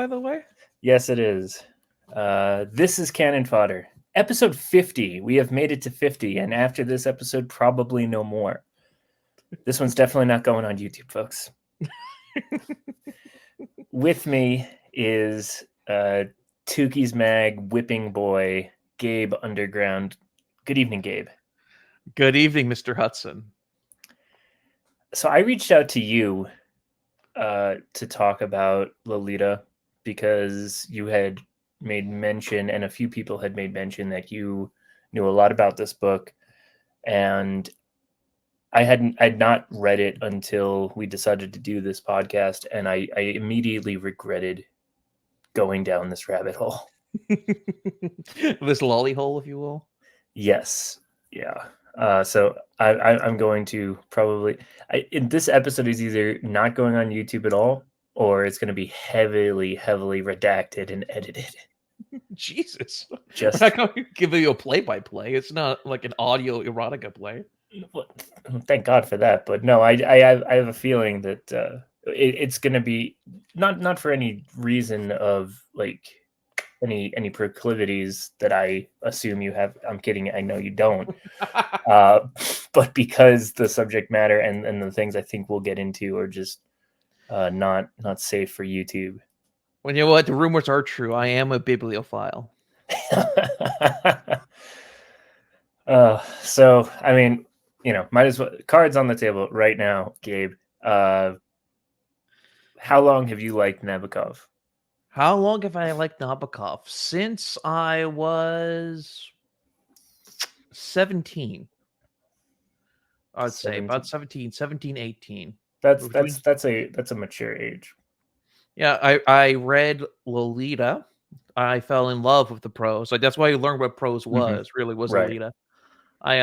by the way? Yes, it is. This is Canon Fodder. Episode 50. We have made it to 50, and after this episode, probably no more. This one's definitely not going on YouTube, folks. With me is Tukey's Mag whipping boy, Gabe Underground. Good evening, Gabe. Good evening, Mr. Hudson. So I reached out to you to talk about Lolita because you had made mention, and a few people had made mention, that you knew a lot about this book, and I'd not read it until we decided to do this podcast, and I immediately regretted going down this rabbit hole. This lolly hole, if you will. Yes. Yeah. So I'm going to probably in this episode is either not going on YouTube at all, or it's going to be heavily redacted and edited. Jesus. Just I'm not going to give you a play-by-play. It's not like an audio erotica play. Well, thank God for that. But no, I have a feeling that it's going to be not for any reason of like any proclivities that I assume you have. I'm kidding. I know you don't. But because the subject matter and the things I think we'll get into are just not safe for YouTube. Well, you know what? The rumors are true. I am a bibliophile. So, I mean, might as well. Cards on the table right now, Gabe. How long have you liked Nabakov? How long have I liked Nabakov? Since I was 17. I'd say about 17, 18. That's a mature age. Yeah, I read Lolita. I fell in love with the prose. Like that's why I learned what prose was. Really was right. Lolita. I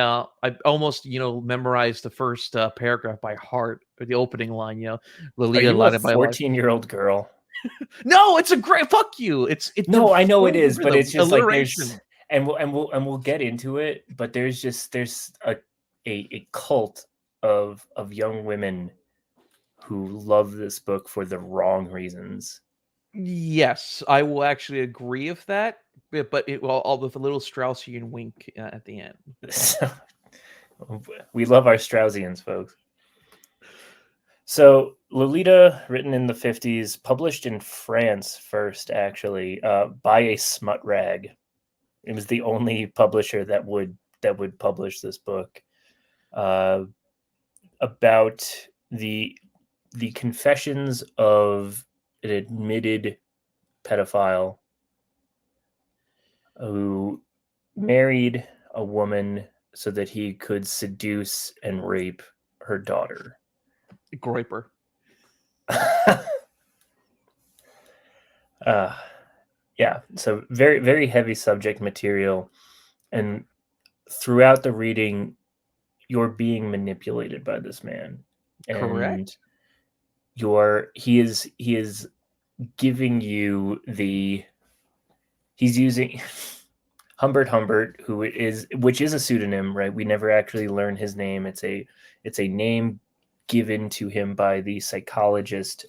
almost memorized the first paragraph by heart, or the opening line. Lolita. Are you a 14-year-old girl? No, it's a great fuck you. It's no, I know it is, but it's just alliteration. Like we'll get into it. But there's a cult of young women who love this book for the wrong reasons. Yes, I will actually agree with that, but all with a little Straussian wink at the end. We love our Straussians, folks. So Lolita, written in the 50s, published in France first, actually, by a smut rag. It was the only publisher that would publish this book. About the confessions of an admitted pedophile who married a woman so that he could seduce and rape her daughter. Groiper. Yeah, so very, very heavy subject material, and throughout the reading, you're being manipulated by this man. Correct. And he is giving you he's using Humbert, which is a pseudonym, right? We never actually learn his name. It's a name given to him by the psychologist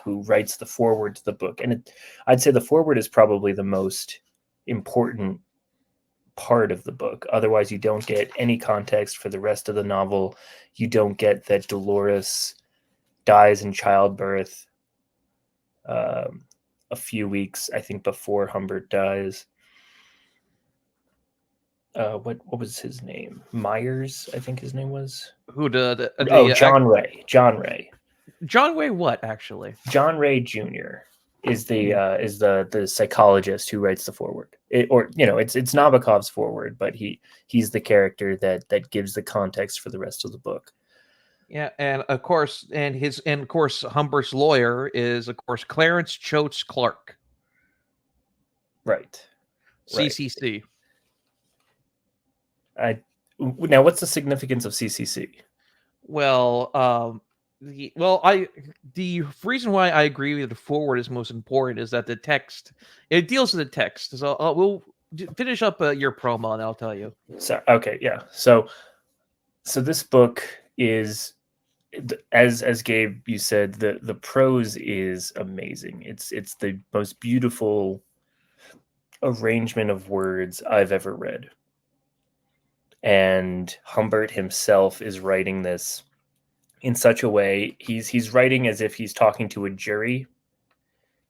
who writes the foreword to the book. And I'd say the foreword is probably the most important part of the book. Otherwise, you don't get any context for the rest of the novel. You don't get that Dolores dies in childbirth a few weeks, I think, before Humbert dies. What was his name? Myers, I think his name was. Who John Ray. John Ray. John Ray what, actually? John Ray Jr. is the psychologist who writes the foreword. It's Nabokov's foreword, but he's the character that gives the context for the rest of the book. Yeah, and of course, Humbert's lawyer is, of course, Clarence Choates Clark. Right. CCC. Now, what's the significance of CCC? Well, the reason why I agree with the foreword is most important is that the text, it deals with the text. So we'll finish up your promo and I'll tell you. So okay, yeah. So this book is as Gabe, you said, the prose is amazing. It's the most beautiful arrangement of words I've ever read. And Humbert himself is writing this in such a way, he's writing as if he's talking to a jury,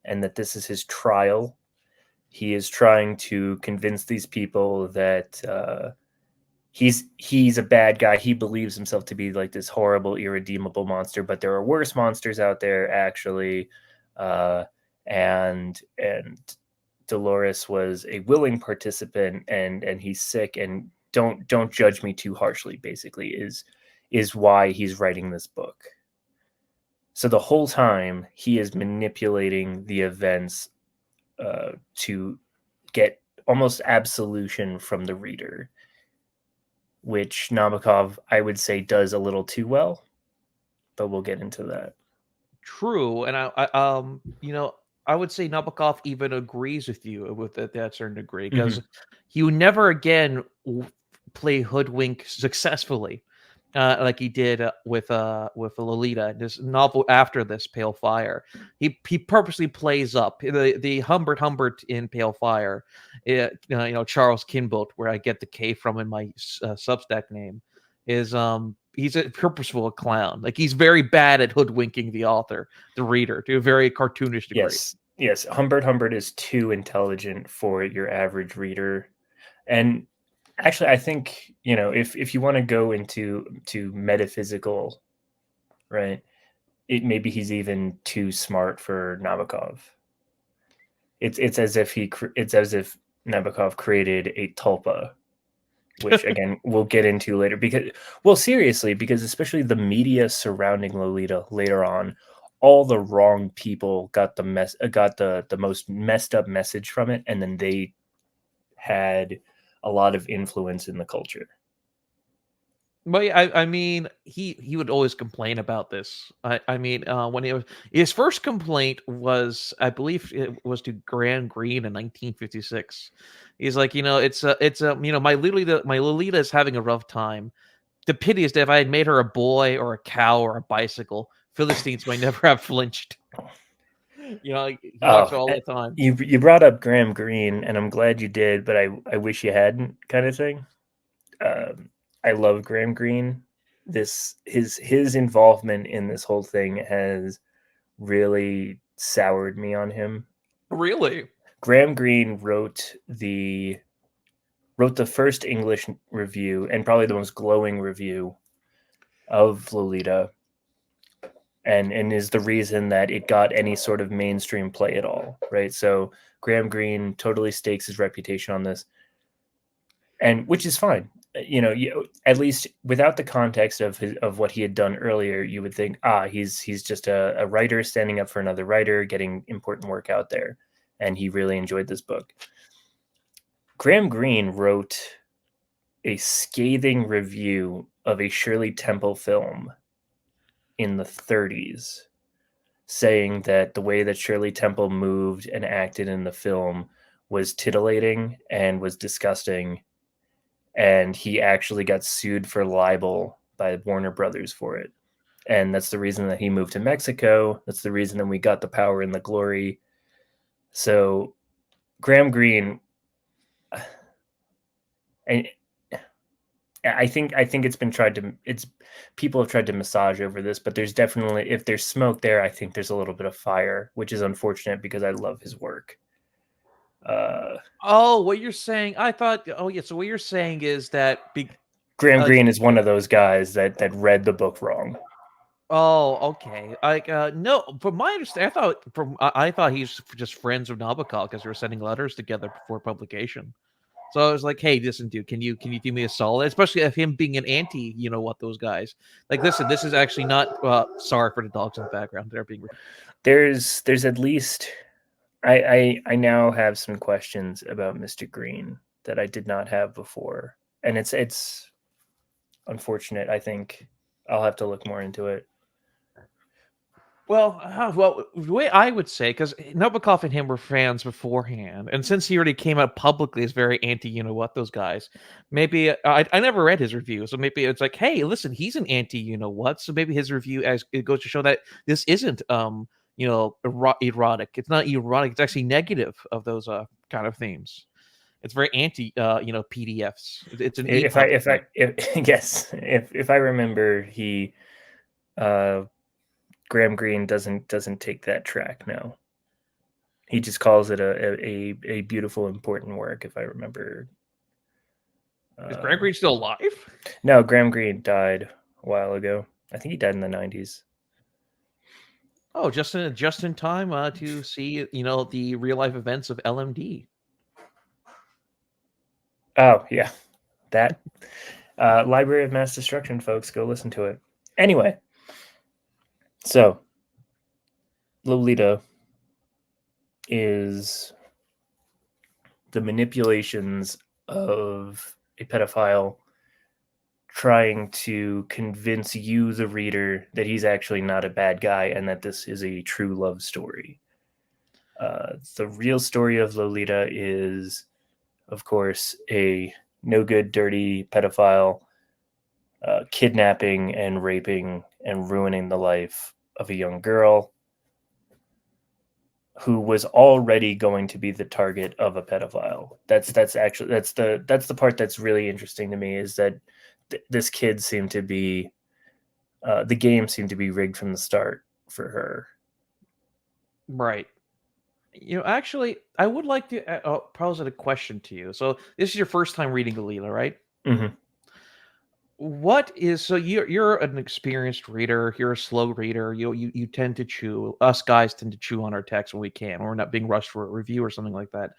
and that this is his trial. He is trying to convince these people that he's a bad guy. He believes himself to be like this horrible, irredeemable monster, but there are worse monsters out there, actually. And Dolores was a willing participant, and he's sick, and don't judge me too harshly, basically, is why he's writing this book. So the whole time he is manipulating the events to get almost absolution from the reader, which Nabokov, I would say, does a little too well, but we'll get into that. True, and I would say Nabokov even agrees with you with that to a certain degree, because he would never again play hoodwink successfully, like he did with Lolita, this novel after this Pale Fire. He purposely plays up the Humbert in Pale Fire, Charles Kinbolt, where I get the K from in my Substack name, is he's a purposeful clown. Like, he's very bad at hoodwinking the author, the reader, to a very cartoonish degree. Yes. Humbert is too intelligent for your average reader. And actually, I think, if you want to go into metaphysical, right, maybe he's even too smart for Nabokov. It's as if Nabokov created a tulpa, which again we'll get into later, because especially the media surrounding Lolita later on, all the wrong people got the most messed up message from it, and then they had a lot of influence in the culture. But I mean, he would always complain about this. When his first complaint was, I believe it was to Graham Greene in 1956. He's like, my Lolita is having a rough time. The pity is that if I had made her a boy or a cow or a bicycle, Philistines might never have flinched. He talks all the time. You brought up Graham Greene, and I'm glad you did, but I wish you hadn't, kind of thing. I love Graham Greene. His involvement in this whole thing has really soured me on him. Really? Graham Greene wrote the first English review, and probably the most glowing review of Lolita, and is the reason that it got any sort of mainstream play at all, right? So Graham Greene totally stakes his reputation on this, and which is fine. At least without the context of what he had done earlier, you would think, he's just a writer standing up for another writer, getting important work out there, and he really enjoyed this book. Graham Greene wrote a scathing review of a Shirley Temple film in the 30s, saying that the way that Shirley Temple moved and acted in the film was titillating and was disgusting. And he actually got sued for libel by Warner Brothers for it. And that's the reason that he moved to Mexico. That's the reason that we got The Power and the Glory. So Graham Greene, and I think people have tried to massage over this, but there's definitely, if there's smoke there, I think there's a little bit of fire, which is unfortunate because I love his work. What you're saying? So what you're saying is that Graham Greene is one of those guys that read the book wrong. Oh, okay. No, from my understanding, I thought he's just friends with Nabokov because they were sending letters together before publication. So I was like, "Hey, listen, dude, can you do me a solid?" Especially of him being an anti, those guys. Like, listen, this is actually not. Sorry for the dogs in the background; they're being. There's at least. I now have some questions about Mr. Greene that I did not have before, and it's unfortunate. I think I'll have to look more into it. Well, the way I would say, because Nabokov and him were fans beforehand, and since he already came out publicly as very anti, you know what, those guys, maybe I never read his review, so maybe it's like, hey, listen, he's an anti, you know what, so maybe his review as it goes to show that this isn't, erotic. It's not erotic. It's actually negative of those kind of themes. It's very anti, PDFs. It's an EPUB thing. Yes, if I remember, he Graham Greene doesn't take that track now. He just calls it a beautiful, important work. If I remember, Is Greg Reed still alive? no, Graham Greene died a while ago. I think he died in the 90s. Oh, just in time to see the real life events of LMD. Oh yeah, that Library of Mass Destruction, folks, go listen to it. Anyway, so Lolita is the manipulations of a pedophile trying to convince you, the reader, that he's actually not a bad guy and that this is a true love story. The real story of Lolita is, of course, a no good, dirty pedophile kidnapping and raping and ruining the life of a young girl who was already going to be the target of a pedophile. That's the part that's really interesting to me, is that this kid seemed to be the game seemed to be rigged from the start for her. Right. Actually, I would like to pose a question to you. So this is your first time reading Galila, right? Mm-hmm. What is so you're an experienced reader, you're a slow reader, you tend to chew, us guys tend to chew on our text when we can, we're not being rushed for a review or something like that.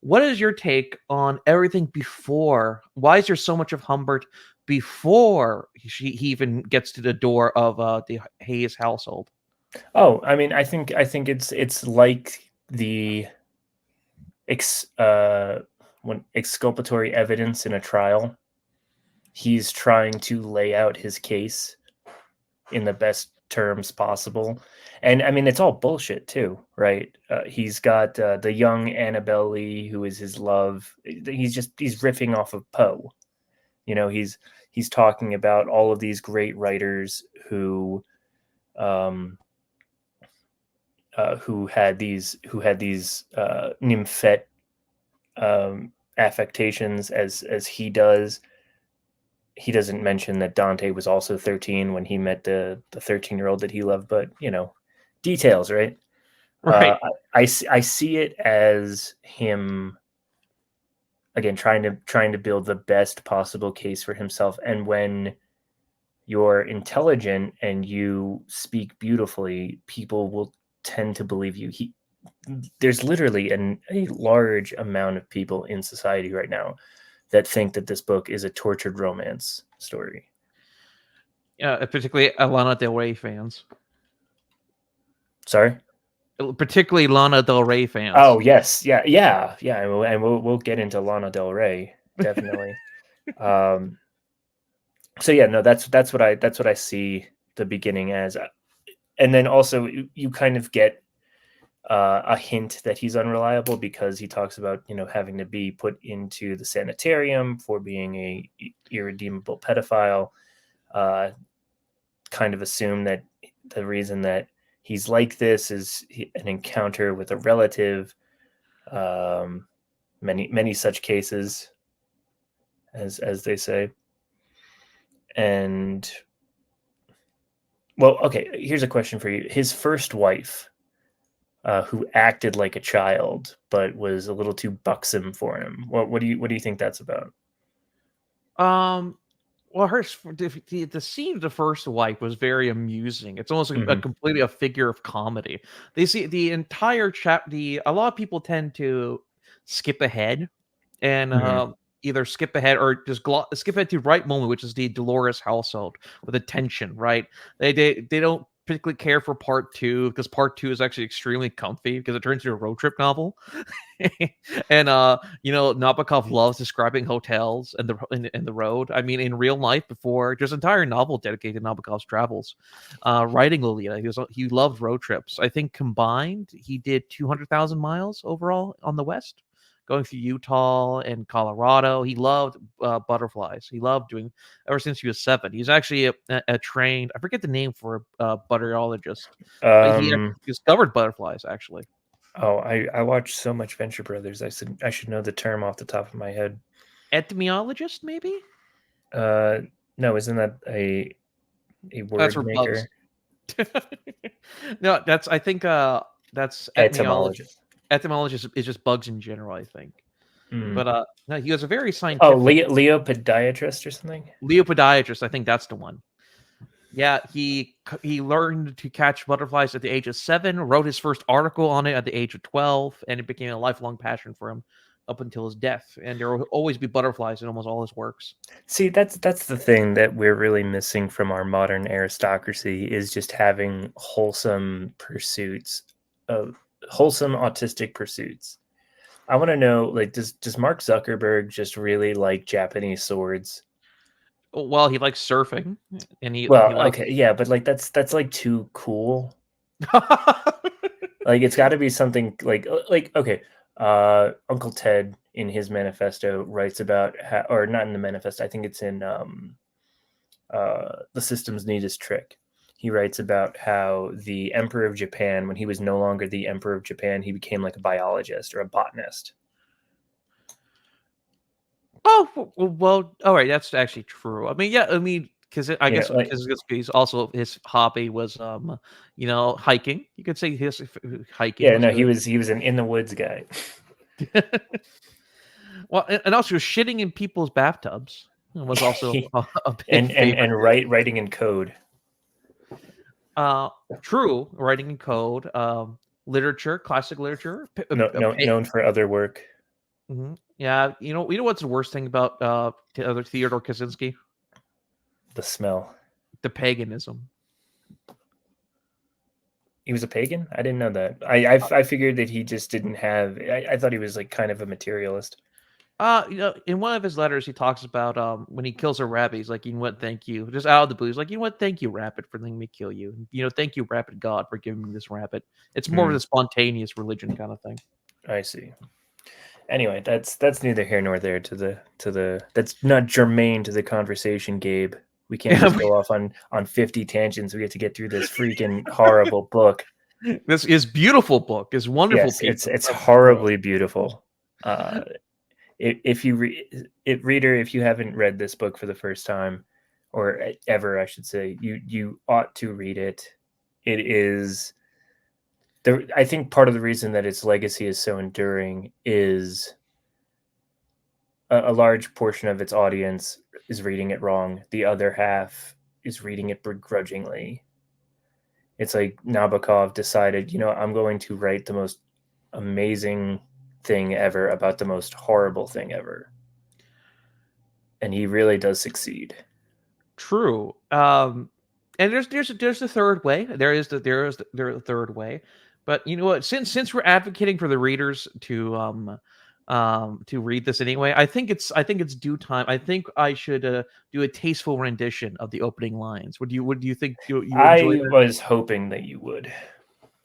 What is your take on everything before? Why is there so much of Humbert before he even gets to the door of the Hayes household? Oh, I mean, I think it's like the when exculpatory evidence in a trial. He's trying to lay out his case in the best terms possible, and I mean, it's all bullshit too, right? He's got the young Annabelle Lee, who is his love. He's riffing off of Poe. He's talking about all of these great writers who had these nymphette affectations as he does. He doesn't mention that Dante was also 13 when he met the 13-year-old that he loved, but details, right? Right. I see it as him again trying to build the best possible case for himself. And when you're intelligent and you speak beautifully, people will tend to believe you. There's literally a large amount of people in society right now that think that this book is a tortured romance story. Particularly Lana Del Rey fans. Sorry? Particularly Lana Del Rey fans. Oh, yes. Yeah. And we'll get into Lana Del Rey, definitely. So yeah, no, that's what I see the beginning as. And then also you kind of get a hint that he's unreliable, because he talks about having to be put into the sanitarium for being a irredeemable pedophile. Kind of assume that the reason that he's like this is an encounter with a relative. Many such cases, as they say. And well, okay, here's a question for you. His first wife, who acted like a child but was a little too buxom for him. What do you think that's about? Well, the scene of the first wife was very amusing. It's almost Mm-hmm. completely a figure of comedy. They see the entire a lot of people tend to skip ahead and Mm-hmm. either skip ahead or just skip ahead to the right moment, which is the Dolores household with the tension. Right? They don't particularly care for part 2 because part 2 is actually extremely comfy because it turns into a road trip novel. And Nabokov loves describing hotels and the road. I mean, in real life, before there's an entire novel dedicated to Nabokov's travels. Writing Lolita, he loved road trips. I think combined he did 200,000 miles overall on the west, going through Utah and Colorado. He loved butterflies. He loved doing ever since he was 7. He's actually a trained, I forget the name for a butterologist, but he Um, discovered butterflies actually. oh, I watch so much Venture Brothers. I should know the term off the top of my head. Etymologist, maybe? Uh, no, isn't that a That's word for bugs. maker? No, I think that's etymologist. Etymologist. Etymologist is just bugs in general, I think. Mm. But no, he was a very Oh, scientific Leopodiatrist or something. Leopodiatrist. I think that's the one. Yeah, he learned to catch butterflies at the age of 7, wrote his first article on it at the age of 12, and it became a lifelong passion for him up until his death. And there will always be butterflies in almost all his works. See, that's the thing that we're really missing from our modern aristocracy is just having wholesome pursuits, wholesome autistic pursuits. I want to know, like, does Mark Zuckerberg just really like Japanese swords? Well, he likes surfing, and he Well, likes. okay, yeah, but like that's like too cool. Like it's got to be something like okay, Uncle Ted in his manifesto writes about how, or not in the manifesto, I think it's in The System's Neatest Trick. He writes about how the Emperor of Japan, when he was no longer the Emperor of Japan, he became like a biologist or a botanist. Oh well, all right, that's actually true. I mean, yeah, I mean, because I You know, guess like because he's also his hobby was hiking. You could say his hiking yeah, was no, good. he was an in the woods guy. Well, and also shitting in people's bathtubs was also a big favorite. Writing in code. Uh, True, writing in code, literature, classic literature. Known for other work. Yeah, you know what's the worst thing about other Theodore Kaczynski? The smell. The paganism. He was a pagan? I didn't know that. I figured that he just didn't have. I thought he was like kind of a materialist. In one of his letters, he talks about when he kills a rabbit. He's like, you know what, thank you, just out of the blue. He's like, you know what, thank you, rabbit, for letting me kill you. You know, thank you, rabbit God, for giving me this rabbit. It's more of a spontaneous religion kind of thing. I see. Anyway, that's neither here nor there to the that's not germane to the conversation, Gabe. We can't just go off on 50 tangents. We have to get through this freaking horrible book. This is beautiful book. Is wonderful. Yes, it's horribly beautiful. If you reader, if you haven't read this book for the first time or ever, I should say, you ought to read it. It is I think part of the reason that its legacy is so enduring is a large portion of its audience is reading it wrong. The other half is reading it begrudgingly. It's like Nabokov decided, you know, I'm going to write the most amazing thing ever about the most horrible thing ever. And he really does succeed. True. And there's the third way. There is the third way. But you know what? Since we're advocating for the readers to read this anyway, I think it's due time. I think I should do a tasteful rendition of the opening lines. Would you think you would enjoy that? I was hoping that you would.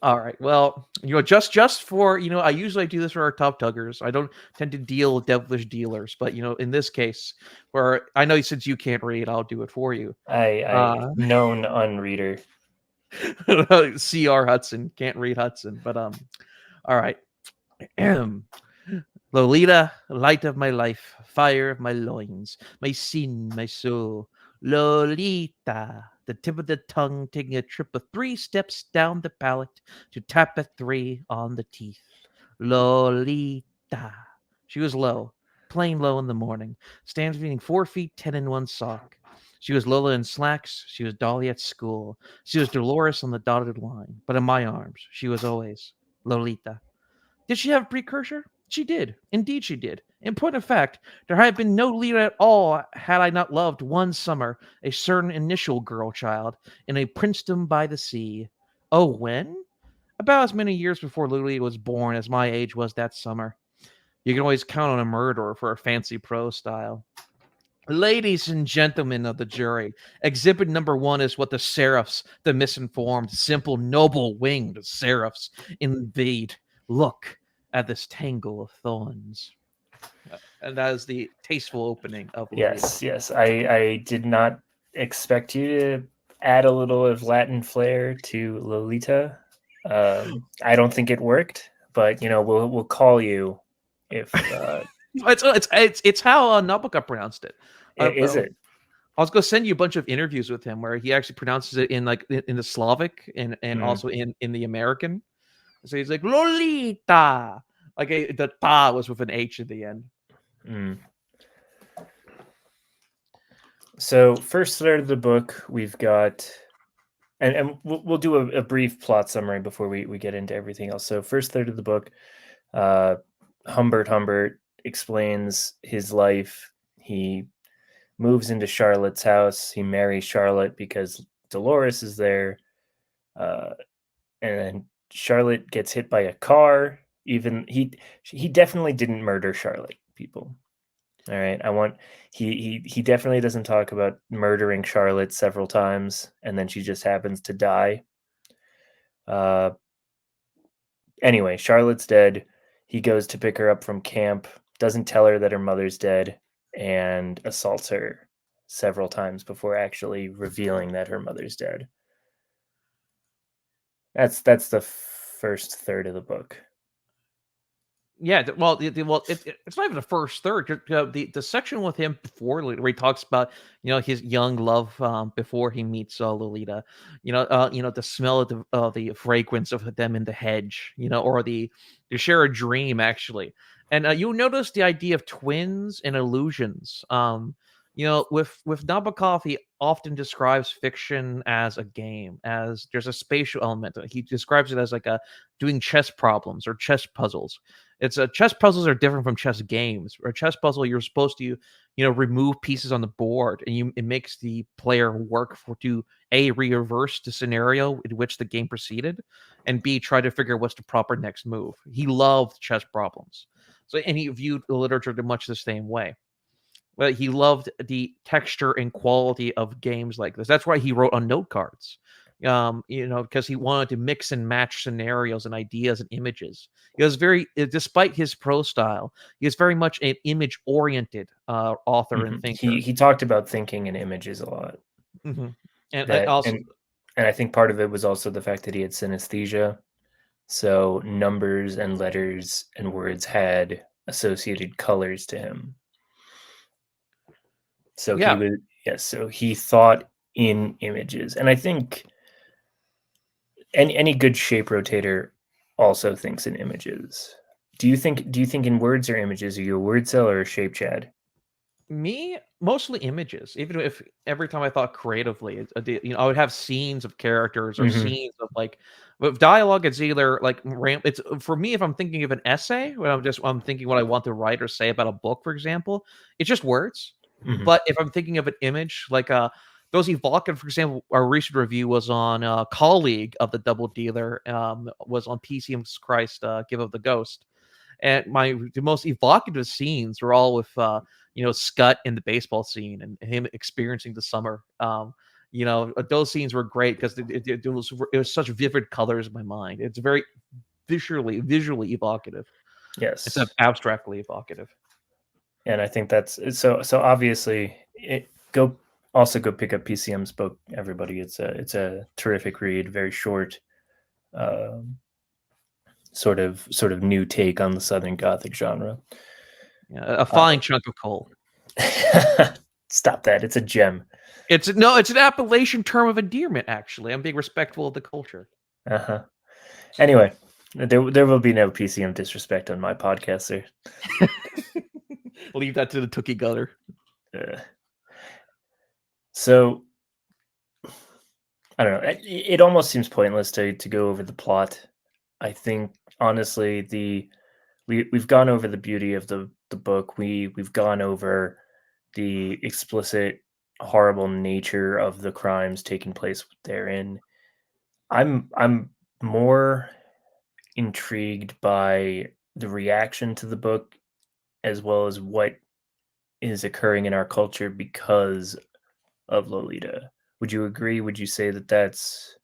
All right. Well, you know, just for I usually do this for our top tuggers. I don't tend to deal with devilish dealers, but you know, in this case, where I know since you can't read, I'll do it for you. I known unreader. CR Hudson can't read Hudson, but all right. Lolita, light of my life, fire of my loins, my sin, my soul. Lolita, the tip of the tongue taking a trip of 3 steps down the palate to tap a 3 on the teeth. Lolita. She was low, plain low in the morning, stands between 4 feet 10 in one sock. She was Lola in slacks. She was Dolly at school. She was Dolores on the dotted line. But in my arms, she was always Lolita. Did she have a precursor? She did. Indeed, she did. In point of fact, there had been no Lolita at all had I not loved one summer a certain initial girl child in a princedom by the sea. Oh, when? About as many years before Lolita was born as my age was that summer. You can always count on a murderer for a fancy prose style. Ladies and gentlemen of the jury, exhibit number one is what the seraphs, the misinformed, simple, noble winged seraphs, invade. Look at this tangle of thorns. And that is the tasteful opening of Lolita. Yes. I did not expect you to add a little of Latin flair to Lolita. I don't think it worked, but we'll call you if It's how Nabakov pronounced it. is it. I was going to send you a bunch of interviews with him where he actually pronounces it in like in the Slavic and also in the American. So he's like Lolita, like the ta was with an H at the end. So first third of the book, we've got, and we'll do a brief plot summary before we get into everything else. So first third of the book, Humbert explains his life. He moves into Charlotte's house. He marries Charlotte because Dolores is there. And then Charlotte gets hit by a car. Even he definitely didn't murder Charlotte, people. All right. He definitely doesn't talk about murdering Charlotte several times and then she just happens to die. Anyway, Charlotte's dead. He goes to pick her up from camp, doesn't tell her that her mother's dead, and assaults her several times before actually revealing that her mother's dead. That's the first third of the book. Yeah, well, it's not even the first third. The section with him before Lolita, where he talks about his young love before he meets Lolita. The smell of the fragrance of them in the hedge. Or the share a dream actually, and you'll notice the idea of twins and illusions. With Nabokov, he often describes fiction as a game, as there's a spatial element. He describes it as like doing chess problems or chess puzzles. It's chess puzzles are different from chess games. Or a chess puzzle, you're supposed to, remove pieces on the board, and it makes the player work to A, reverse the scenario in which the game proceeded, and B, try to figure what's the proper next move. He loved chess problems, and he viewed the literature in much the same way. But he loved the texture and quality of games like this. That's why he wrote on note cards. Because he wanted to mix and match scenarios and ideas and images. He was despite his prose style, he is very much an image-oriented author and thinker. He talked about thinking in images a lot. Mm-hmm. And I think part of it was also the fact that he had synesthesia. So numbers and letters and words had associated colors to him. So so he thought in images. And I think any good shape rotator also thinks in images. Do you think in words or images? Are you a word cell or a shape chad? Me, mostly images. Even if every time I thought creatively, I would have scenes of characters or scenes of with dialogue. It's either like it's for me if I'm thinking of an essay, when I'm thinking what I want to write or say about a book, for example, it's just words. But if I'm thinking of an image, like those evocative, for example, our recent review was on Colleague of the Double Dealer, was on PCM's Christ, Give of the Ghost. And the most evocative scenes were all with Scott in the baseball scene and him experiencing the summer. Those scenes were great because it was such vivid colors in my mind. It's very visually evocative. Yes, it's abstractly evocative. And I think that's so obviously go pick up PCM's book, everybody. It's a terrific read, very short, sort of new take on the Southern Gothic genre. Yeah, a fine chunk of coal. Stop that. It's a gem. It's an Appalachian term of endearment, actually. I'm being respectful of the culture. Anyway, there will be no PCM disrespect on my podcast, sir. Leave that to the Tookie Gutter. So, I don't know. It almost seems pointless to go over the plot. I think, honestly, the we've gone over the beauty of the book. We've gone over the explicit, horrible nature of the crimes taking place therein. I'm more intrigued by the reaction to the book as well as what is occurring in our culture because of Lolita. Would you agree? Would you say that that's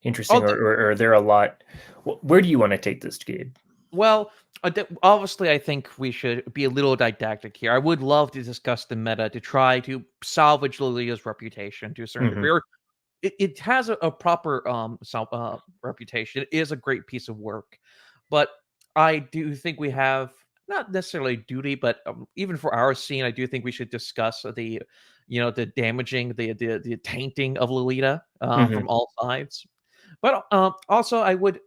interesting, Oh, or are there a lot? Where do you want to take this, Gabe? well, obviously, I think we should be a little didactic here. I would love to discuss the meta to try to salvage Lolia's reputation to a certain Mm-hmm. degree. Or it has a proper reputation. It is a great piece of work, but I do think we have not necessarily duty, but even for our scene, I do think we should discuss the, the damaging, the tainting of Lolita Mm-hmm. from all sides. But also, I would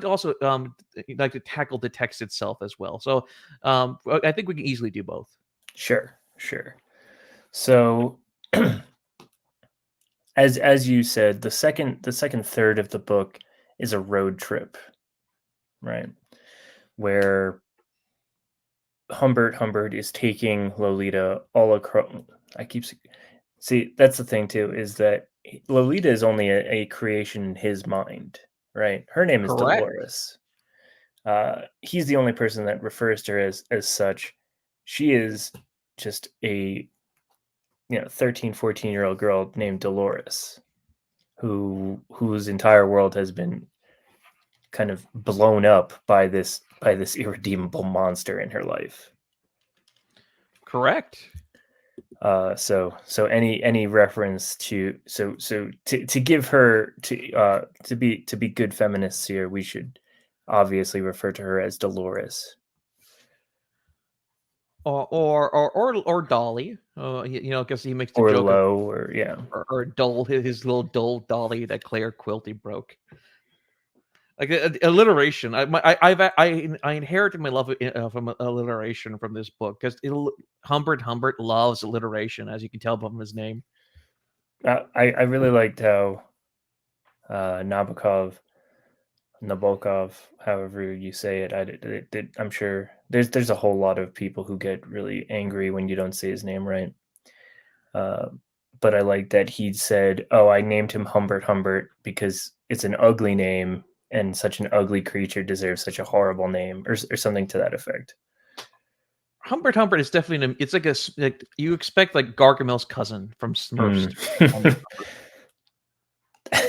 also like to tackle the text itself as well. So I think we can easily do both. Sure, sure. So, as you said, the second third of the book is a road trip, right? Where Humbert is taking Lolita all across. See, that's the thing too, is that Lolita is only a creation in his mind, right? Her name is Correct. Dolores. He's the only person that refers to her as such. She is just a 13, 14-year-old girl named Dolores, whose entire world has been kind of blown up by this irredeemable monster in her life. Correct. So any reference to to give her to be good feminists here, we should obviously refer to her as Dolores. Or Dolly, because he makes the Or joke of Low, or yeah. or Dole, his little Dole Dolly that Claire Quilty broke. Like alliteration, I inherited my love from alliteration from this book because Humbert loves alliteration, as you can tell from his name. I really liked how Nabakov, however you say it, I'm sure there's a whole lot of people who get really angry when you don't say his name right. But I like that he said, "Oh, I named him Humbert because it's an ugly name, and such an ugly creature deserves such a horrible name," or something to that effect. Humbert is definitely it's like you expect like Gargamel's cousin from Smurfs. Mm.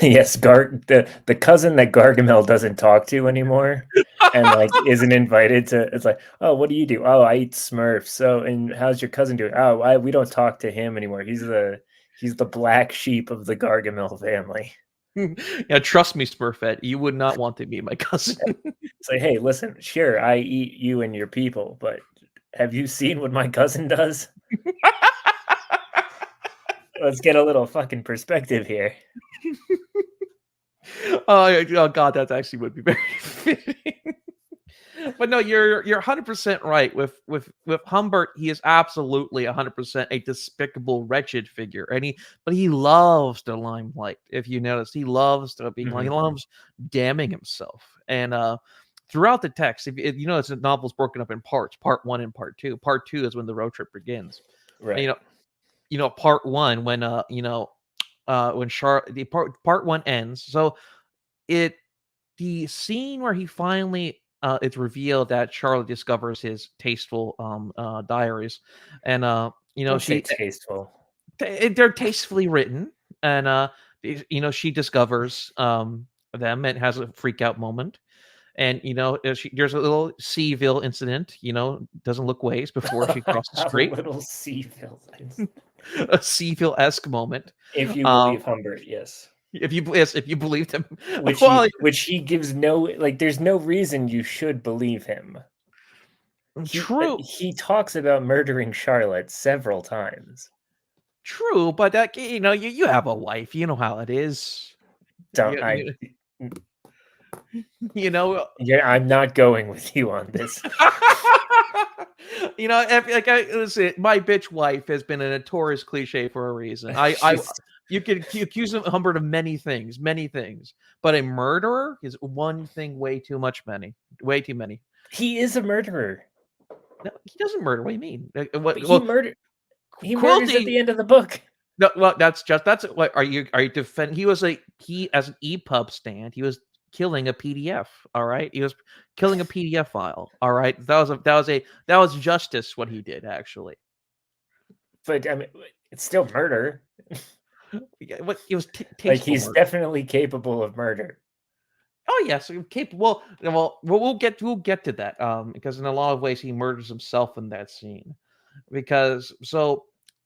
Yes, the cousin that Gargamel doesn't talk to anymore, and like isn't invited to. It's like, oh, what do you do? Oh, I eat Smurfs. So, and how's your cousin doing? Oh, we don't talk to him anymore. He's the black sheep of the Gargamel family. Yeah, trust me, Smurfette, you would not want to be my cousin. It's like, hey, listen, sure, I eat you and your people, but have you seen what my cousin does? Let's get a little fucking perspective here. Oh God, that actually would be very fitting. But no, you're 100% right. With Humbert, he is absolutely 100% a despicable, wretched figure, and but he loves the limelight. If you notice, he loves to be he loves damning himself. And throughout the text, if you notice, the novel's broken up in parts: part 1 and part 2. Part 2 is when the road trip begins. Right. And, part 1 when when the part 1 ends. So the scene where he finally it's revealed that Charlotte discovers his tasteful diaries, and Don't say tasteful. they're tastefully written, and she discovers them and has a freak out moment. And there's a little Seaville incident. Doesn't look ways before she crosses the street. A little Seaville incident. A Seaville-esque moment. If you believe Humbert, yes. If you believed him, which he gives no, like, there's no reason you should believe him. True. He talks about murdering Charlotte several times. True, but that you have a wife. You know how it is. Yeah, I'm not going with you on this. Listen, my bitch wife has been a notorious cliche for a reason. You could accuse Humbert of many things, but a murderer is one thing way too much. Way too many. He is a murderer. No, he doesn't murder. What do you mean? But he murders at Cruelty. the end of the book. No, well, that's what are you defend? He was he as an EPUB stand. He was killing a PDF. All right, he was killing a PDF file. All right, that was justice what he did actually. But I mean, it's still murder. What it was Like tasteful he's murder. definitely capable of murder. Oh yes, capable. Well, we'll get to that. Because in a lot of ways he murders himself in that scene. Because so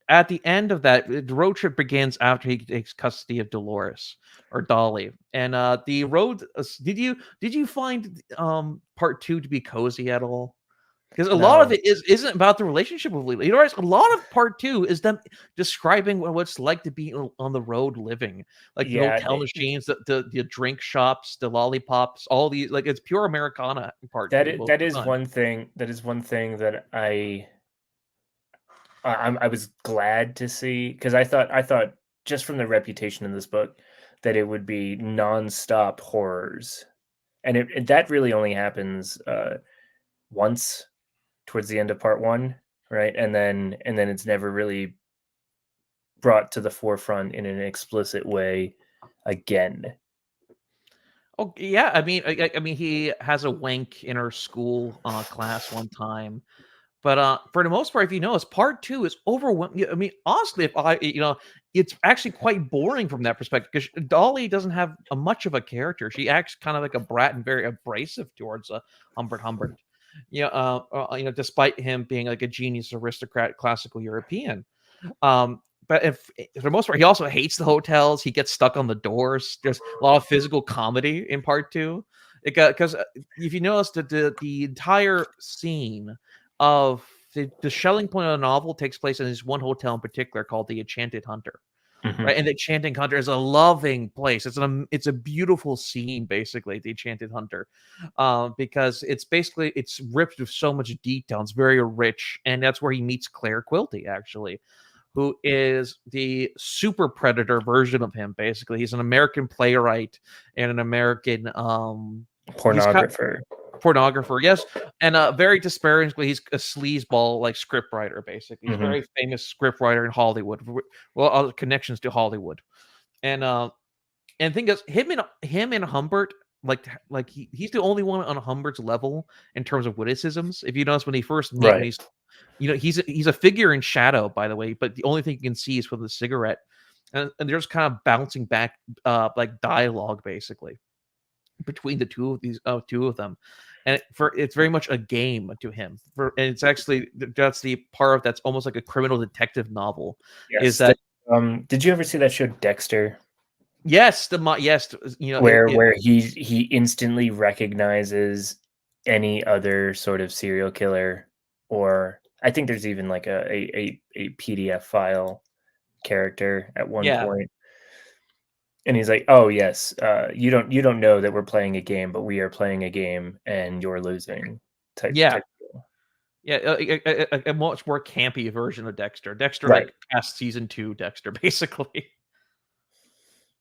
at the end of that, the road trip begins after he takes custody of Dolores or Dolly, and the road. Did you find part two to be cozy at all? Because a lot of No. it isn't about the relationship with Lolita. You know, a lot of part two is them describing what it's like to be on the road living, like the Yeah. hotel machines, the drink shops, the lollipops, all these. Like it's pure Americana in part two most That of the is time. one thing. That is one thing that I was glad to see, because I thought just from the reputation in this book that it would be nonstop horrors, and that really only happens once towards the end of part one, right? And then it's never really brought to the forefront in an explicit way again. Oh yeah, I mean, I mean, he has a wank in her school class one time. But, for the most part, if you notice, part 2 is overwhelming. I mean, honestly, if I it's actually quite boring from that perspective because Dolly doesn't have a much of a character. She acts kind of like a brat and very abrasive towards, Humbert Humbert. Despite him being like a genius aristocrat, classical European. But if for the most part, he also hates the hotels. He gets stuck on the doors. There's a lot of physical comedy in part 2. It got because if you notice the entire scene of the shelling point of the novel takes place in this one hotel in particular called the Enchanted Hunter, Mhm. right? And the Enchanted Hunter is a loving place. It's a beautiful scene, basically, the Enchanted Hunter, because it's ripped with so much detail. It's very rich, and that's where he meets Claire Quilty, actually, who is the super predator version of him. Basically, he's an American playwright and an American he's kind Pornographer. pornographer, yes, and very disparagingly, he's a sleazeball like scriptwriter. Basically, he's a Mhm. very famous scriptwriter in Hollywood. Well, other connections to Hollywood, and and the thing is, him and Humbert, he's the only one on Humbert's level in terms of witticisms. If you notice when they first meet, when Right. he's he's a figure in shadow, by the way, but the only thing you can see is with the cigarette, and they're just kind of bouncing back, like dialogue basically between the two of them, and it's very much a game to him. And it's actually that's the part of that's almost like a criminal detective novel. Is Yes. that Did you ever see that show Dexter, yes, yes, where he instantly recognizes any other sort of serial killer, or I think there's even like a PDF file character at one yeah, point, and he's like, "Oh yes, you don't know that we're playing a game, but we are playing a game, and you're losing." yeah. Type deal. Yeah, a much more campy version of Dexter. Dexter, Right. like past season two, Dexter, basically.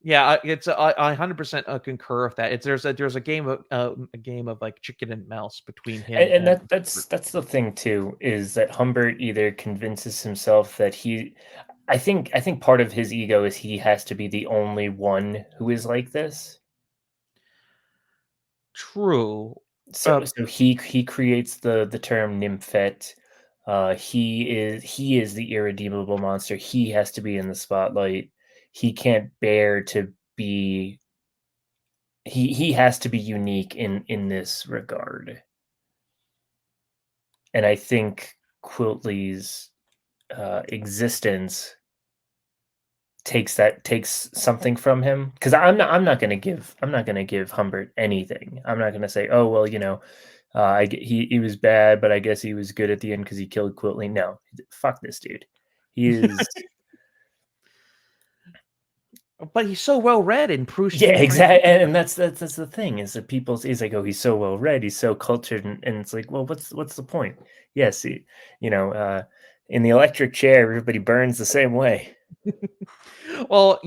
Yeah, it's I 100% concur with that. It's there's a game of like chicken and mouse between him And and that's the thing too, is that Humbert either convinces himself that I think part of his ego is he has to be the only one who is like this. True. So he creates the term nymphette. He is the irredeemable monster. He has to be in the spotlight. He can't bear to be he has to be unique in this regard. And I think Quiltley's existence takes something from him, because I'm not gonna give Humbert anything. I'm not gonna say, oh well, he was bad, but I guess he was good at the end because he killed Quiltley. No, fuck this dude. He is But he's so well read in Proust yeah, and French. exactly, and that's the thing, is that he's like, oh, he's so well read, he's so cultured, and it's like, well, what's the point? Yes, in the electric chair, everybody burns the same way. Well,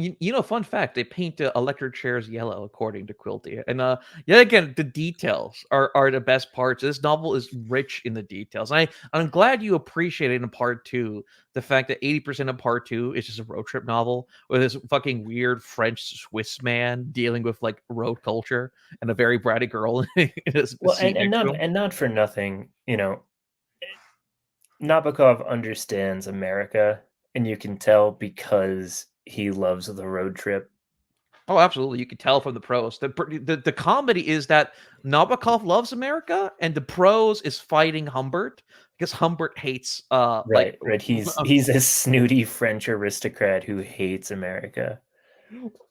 fun fact, they paint electric chairs yellow according to Quilty. And yet again, the details are the best parts. This novel is rich in the details. I'm glad you appreciated in part two the fact that 80% of part two is just a road trip novel with this fucking weird French Swiss man dealing with like road culture and a very bratty girl in a Well, seat next to him. and not for nothing, Nabokov understands America, and you can tell because he loves the road trip. Oh, absolutely. You can tell from the prose. The comedy is that Nabokov loves America, and the prose is fighting Humbert because Humbert hates Right, right. He's a snooty French aristocrat who hates America.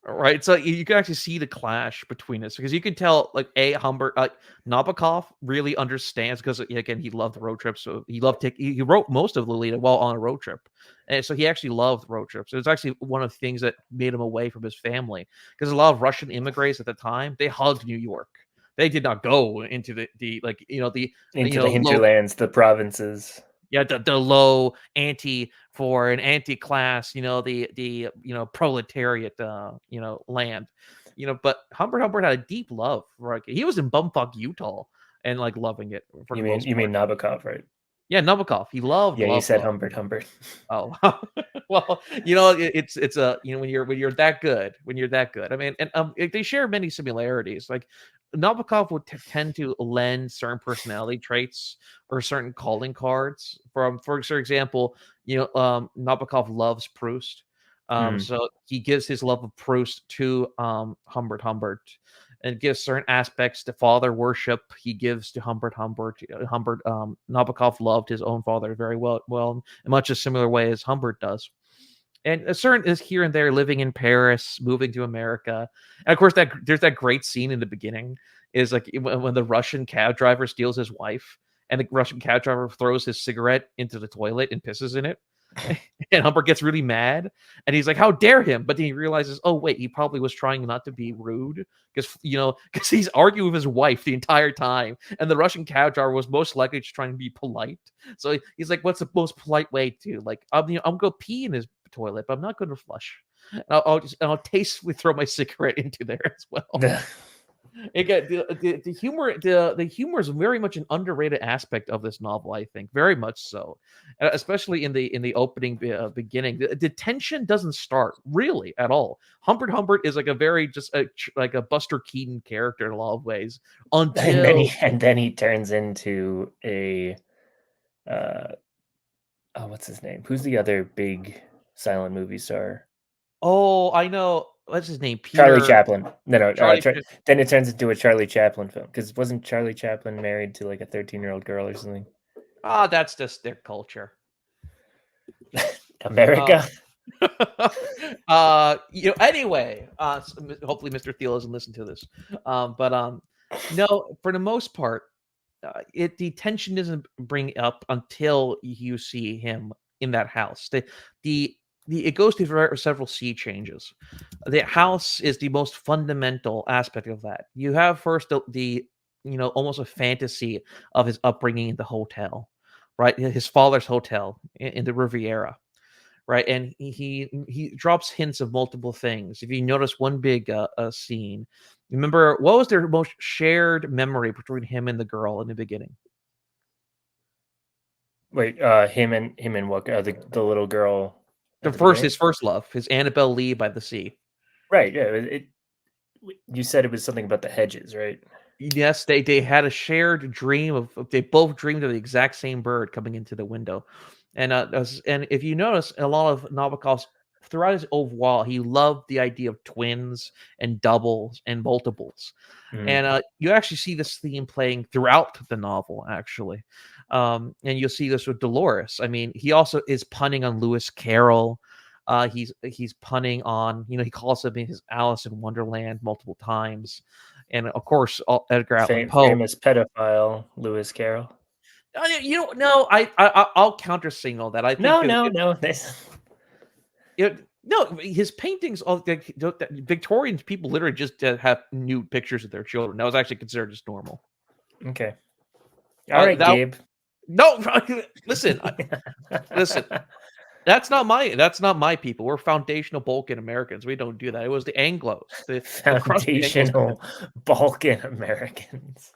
right. So you can actually see the clash between us because you can tell like Humbert Nabokov really understands because again he loved road trips, so he wrote most of Lolita while on a road trip, and so he actually loved road trips. It was actually one of the things that made him away from his family because a lot of Russian immigrants at the time they hugged New York. They did not go into the like Into the low, hinterlands, the provinces. yeah, the low for an anti class, the proletariat land. But Humbert had a deep love for like he was in bumfuck Utah and like loving it for the most You part. mean Nabokov, right? Yeah, Nabokov. He Yeah, you said loved. Humbert. Oh, well, it's a when you're that good, I mean, and they share many similarities. Like Nabokov would tend to lend certain personality traits or certain calling cards for example, Nabokov loves Proust. Mm. So he gives his love of Proust to Humbert and gives certain aspects to father worship. He gives to Humbert. Nabokov loved his own father very well in much a similar way as Humbert does. And a certain is here and there living in Paris, moving to America. And of course, that there's that great scene in the beginning is like when the Russian cab driver steals his wife, and the Russian cab driver throws his cigarette into the toilet and pisses in it. And Humbert gets really mad, and he's like, "How dare him!" But then he realizes, "Oh wait, he probably was trying not to be rude because because he's arguing with his wife the entire time, and the Russian cab driver was most likely just trying to be polite. So he's like, "What's the most polite way to like? I'm gonna pee in his toilet, but I'm not going to flush. And I'll tastefully throw my cigarette into there as well." Again, the humor the humor is very much an underrated aspect of this novel. I think very much so, especially in the opening beginning. The tension doesn't start really at all. Humbert is like a very just like a Buster Keaton character in a lot of ways until and then he turns into a what's his name? Who's the other big silent movie star? oh, I know what's his name, Charlie Peter Chaplin. No. Charlie. Then it turns into a Charlie Chaplin film because wasn't Charlie Chaplin married to like a 13-year-old girl or something? Ah, that's just their culture. America. Anyway, hopefully Mr. Thiel doesn't listen to this. But no, for the most part, the tension doesn't bring up until you see him in that house. The it goes through several sea changes. The house is the most fundamental aspect of that. You have first the almost a fantasy of his upbringing in the hotel, right? His father's hotel in the Riviera, right? And he drops hints of multiple things. If you notice one big scene, remember what was their most shared memory between him and the girl in the beginning? Wait, him and what? The little girl. His first love, his Annabelle Lee by the sea. Right. Yeah. You said it was something about the hedges, right? Yes, they had a shared dream of they both dreamed of the exact same bird coming into the window, and and if you notice, a lot of Nabokov's throughout his overall, he loved the idea of twins and doubles and multiples, and you actually see this theme playing throughout the novel, actually, and you'll see this with Dolores. I mean, he also is punning on Lewis Carroll. He's punning on he calls him his Alice in Wonderland multiple times. And of course, Edgar Allan Poe, famous pedophile Lewis Carroll. No, I'll counter signal that. I think no. No, his paintings, all Victorian people literally just have nude pictures of their children. That was actually considered just normal. Okay, all right, Gabe. No, listen, listen. That's not my people. We're foundational Balkan Americans. We don't do that. It was the Anglos, the crusty Anglos. Foundational Balkan Americans.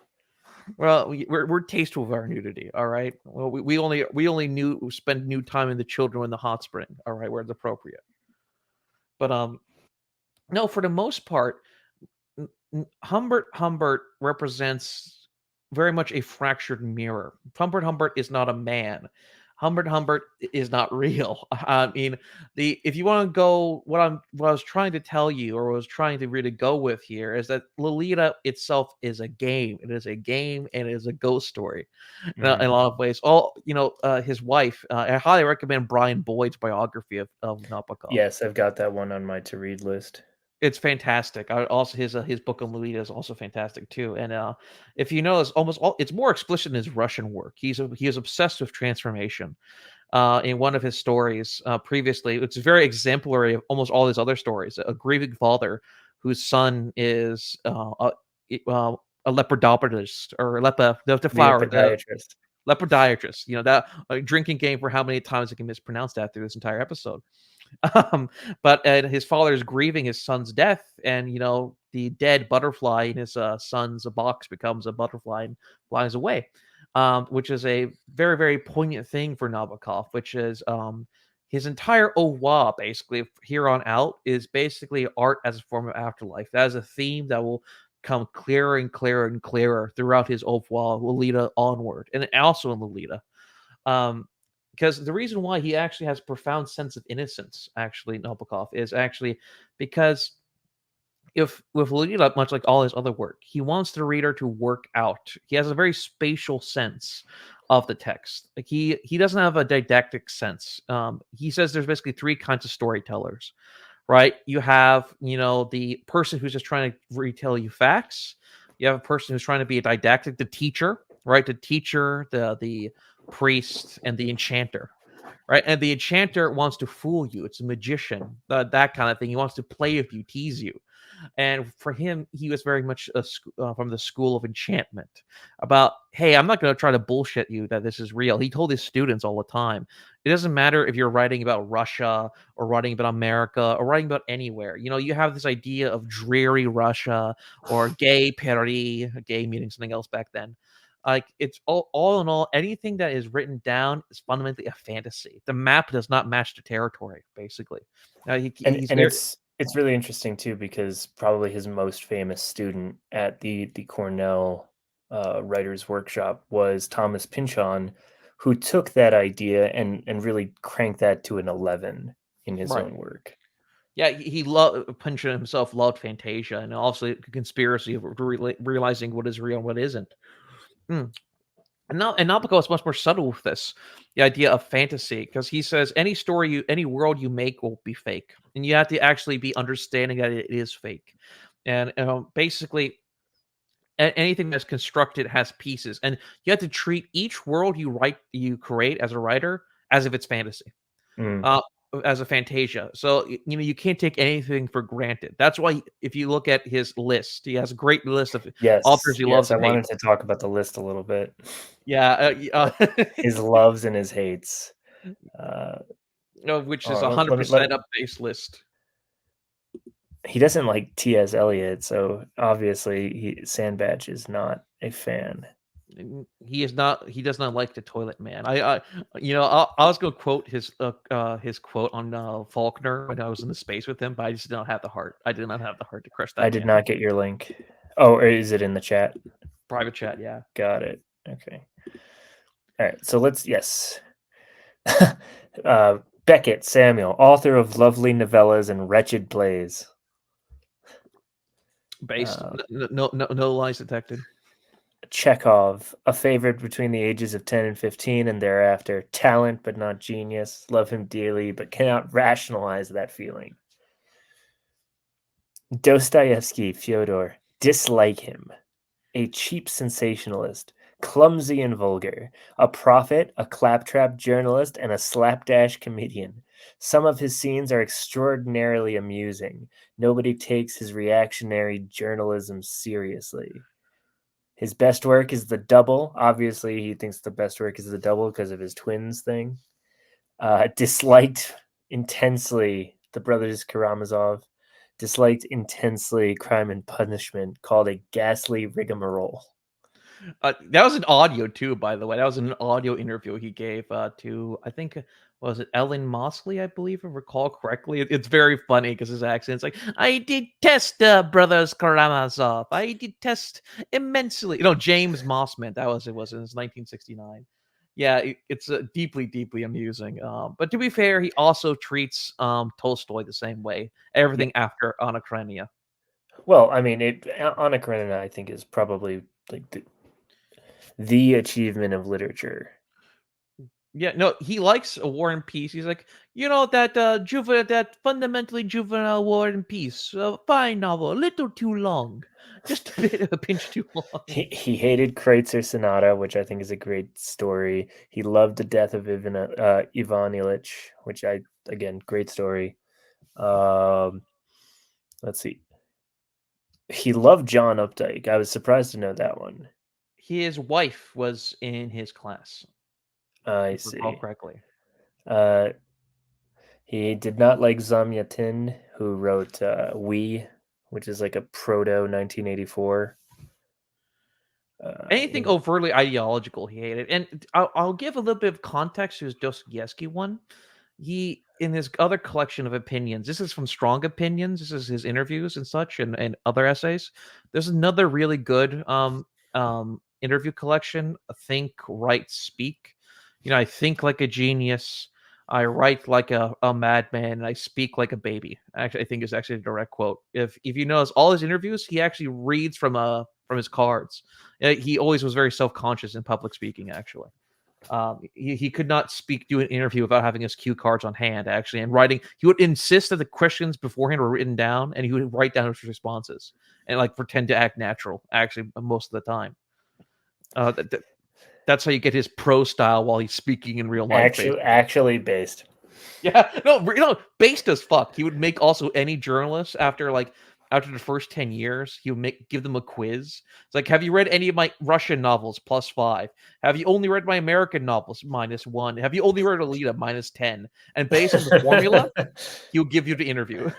Well, we're tasteful of our nudity. All right. Well, we only spend new time in the children in the hot spring. All right, where it's appropriate. But no, for the most part, Humbert represents very much a fractured mirror. Humbert is not a man. Humbert is not real. I mean, if you want to go, what I was trying to tell you, or was trying to really go with here, is that Lolita itself is a game. It is a game, and it is a ghost story in a lot of ways. His wife. I highly recommend Brian Boyd's biography of Nabakov. Yes, I've got that one on my to read list. It's fantastic. Also his book on Lolita is also fantastic too. And if you know, it's more explicit in his Russian work. He is obsessed with transformation. In one of his stories previously, it's very exemplary of almost all his other stories. A grieving father whose son is a leprodopatrist, or the flower, the Podiatrist. lepodiatrist. You know, that drinking game for how many times I can mispronounce that through this entire episode. But his father is grieving his son's death, and the dead butterfly in his son's box becomes a butterfly and flies away, which is a very, very poignant thing for Nabokov, which is his entire oeuvre, basically, here on out, is basically art as a form of afterlife. That is a theme that will come clearer and clearer and clearer throughout his oeuvre, Lolita onward, and also in Lolita. Because the reason why he actually has a profound sense of innocence, actually, Nabokov, is actually because if with Lolita, much like all his other work, he wants the reader to work out. He has a very spatial sense of the text. Like he doesn't have a didactic sense. He says there's basically three kinds of storytellers, right? You have the person who's just trying to retell you facts. You have a person who's trying to be a didactic, the teacher, right? The teacher, the priest, and the enchanter, right? And the enchanter wants to fool you. It's a magician, that kind of thing. He wants to play with you, tease you. And for him, he was very much from the school of enchantment. About, hey, I'm not going to try to bullshit you that this is real. He told his students all the time, it doesn't matter if you're writing about Russia or writing about America or writing about anywhere. You have this idea of dreary Russia or gay Paris, gay meaning something else back then. Like, it's all in all, anything that is written down is fundamentally a fantasy. The map does not match the territory, basically. It's really interesting too, because probably his most famous student at the Cornell writers workshop was Thomas Pynchon, who took that idea and really cranked that to an 11 in his own work. Yeah, he loved Pynchon himself, loved Fantasia, and also the conspiracy of realizing what is real and what isn't. And Nabokov is much more subtle with this, the idea of fantasy, because he says any world you make will be fake, and you have to actually be understanding that it is fake, and basically anything that's constructed has pieces, and you have to treat each world you create as a writer as if it's fantasy. As a Fantasia. So, you can't take anything for granted. That's why if you look at his list, he has a great list of authors he loves and hates. I wanted to talk about the list a little bit. Yeah. His loves and his hates. Which is 100% a base list. He doesn't like T.S. Eliot, so obviously Sandbach is not a fan. He is not. He does not like the Toilet Man. I was going to quote his quote on Faulkner when I was in the space with him, but I just did not have the heart. I did not have the heart to crush that. I did not get your link. Oh, or is it in the chat? Private chat, yeah. Got it. Okay. All right. So let's Beckett Samuel, author of lovely novellas and wretched plays. Based, no lies detected. Chekhov, a favorite between the ages of 10 and 15 and thereafter. Talent, but not genius. Love him dearly, but cannot rationalize that feeling. Dostoevsky, Fyodor, dislike him. A cheap sensationalist, clumsy and vulgar. A prophet, a claptrap journalist, and a slapdash comedian. Some of his scenes are extraordinarily amusing. Nobody takes his reactionary journalism seriously. His best work is The Double. Obviously, he thinks the best work is The Double because of his twins thing. disliked intensely the brothers Karamazov, disliked intensely Crime and Punishment, called a ghastly rigmarole. That was an audio too, by the way. That was an audio interview he gave to, I think, was it Ellen Mosley, I believe, if I recall correctly. It's very funny because his accent's like, I detest Brothers Karamazov. I detest immensely. James Mossman. That was it. Was in 1969. Yeah, it's deeply, deeply amusing. But to be fair, he also treats Tolstoy the same way. Yeah. Everything after Anna Karenina. Well, I mean, Anna Karenina, I think, is probably like the achievement of literature. Yeah, no, he likes a War and Peace. He's like, that that fundamentally juvenile War and Peace, fine novel, a little too long, just a pinch too long. He hated Kreutzer Sonata, which I think is a great story. He loved the death of Ivan Ilyich, which again, great story. Let's see. He loved John Updike. I was surprised to know that one. His wife was in his class, I if I recall see. correctly. Uh, he did not like Zamyatin, who wrote We, which is like a proto 1984. Anything overtly ideological, he hated. And I'll give a little bit of context to his Dostoevsky one. He, in his other collection of opinions, this is from Strong Opinions, this is his interviews and such, and other essays. There's another really good interview collection, Think, Write, Speak. I think like a genius, I write like a madman, and I speak like a baby. Actually, I think is actually a direct quote. If you notice all his interviews, he actually reads from his cards. He always was very self-conscious in public speaking, actually. He could not do an interview without having his cue cards on hand, actually, and writing. He would insist that the questions beforehand were written down, and he would write down his responses and like pretend to act natural, actually, most of the time. That's how you get his pro style while he's speaking in real life, basically. actually based. Yeah, no, based as fuck. He would make also any journalist after the first 10 years, he would give them a quiz. It's like, have you read any of my Russian novels? +5. Have you only read my American novels? -1. Have you only read Lolita? -10. And based on the formula, he'll give you the interview.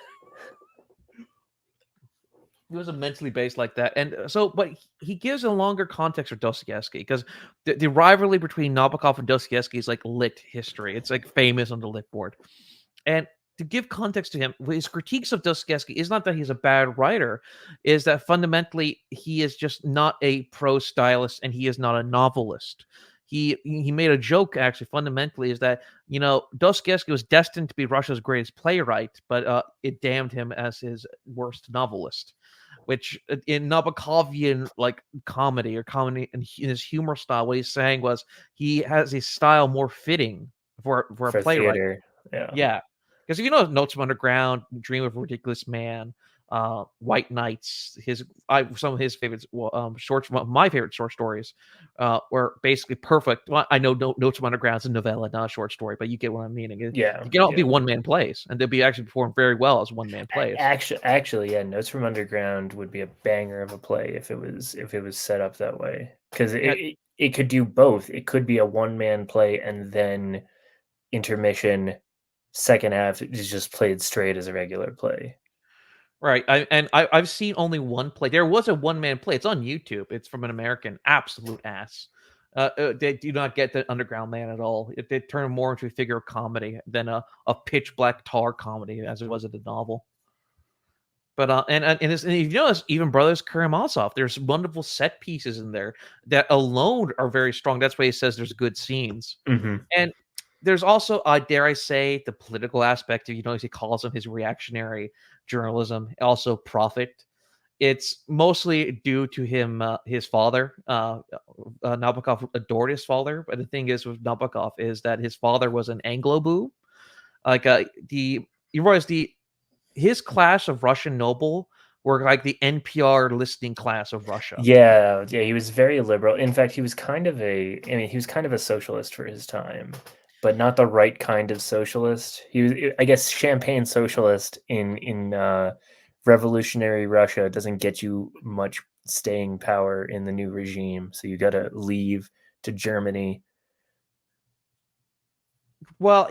He was immensely based like that. And but he gives a longer context for Dostoevsky because the rivalry between Nabokov and Dostoevsky is like lit history. It's like famous on the lit board. And to give context to him, his critiques of Dostoevsky is not that he's a bad writer, is that fundamentally he is just not a prose stylist and he is not a novelist. He made a joke actually fundamentally is that Dostoevsky was destined to be Russia's greatest playwright, but it damned him as his worst novelist. Which in Nabokovian like comedy in his humor style, what he's saying was he has a style more fitting for a For playwright. theater. Yeah. Yeah, because if you know Notes from Underground, Dream of a Ridiculous Man, White Nights, some of his favorites, my favorite short stories, were basically perfect. Well, I know Notes from Underground is a novella, not a short story, but you get what I'm meaning. Yeah. They can all be Yeah. one man plays, and they'll be actually performed very well as one man plays. Actually, yeah, Notes from Underground would be a banger of a play if it was set up that way. Because it could do both. It could be a one-man play and then intermission, second half is just played straight as a regular play. Right, I've seen only one play. There was a one man play. It's on YouTube. It's from an American absolute ass. They do not get the Underground Man at all. They turn him more into a figure of comedy than a pitch black tar comedy as it was in the novel. But and if you notice, even Brothers Karamazov, there's wonderful set pieces in there that alone are very strong. That's why he says there's good scenes. Mm-hmm. And there's also, dare I say, the political aspect of, as he calls him, his reactionary journalism, also profit. It's mostly due to him, his father. Nabokov adored his father, but the thing is with Nabokov is that his father was an Anglo-boo. Like you realize his class of Russian noble were like the NPR listening class of Russia. Yeah, he was very liberal. In fact, he was kind of he was kind of a socialist for his time, but not the right kind of socialist. He was, I guess, champagne socialist in revolutionary Russia doesn't get you much staying power in the new regime, so you got to leave to Germany. Well,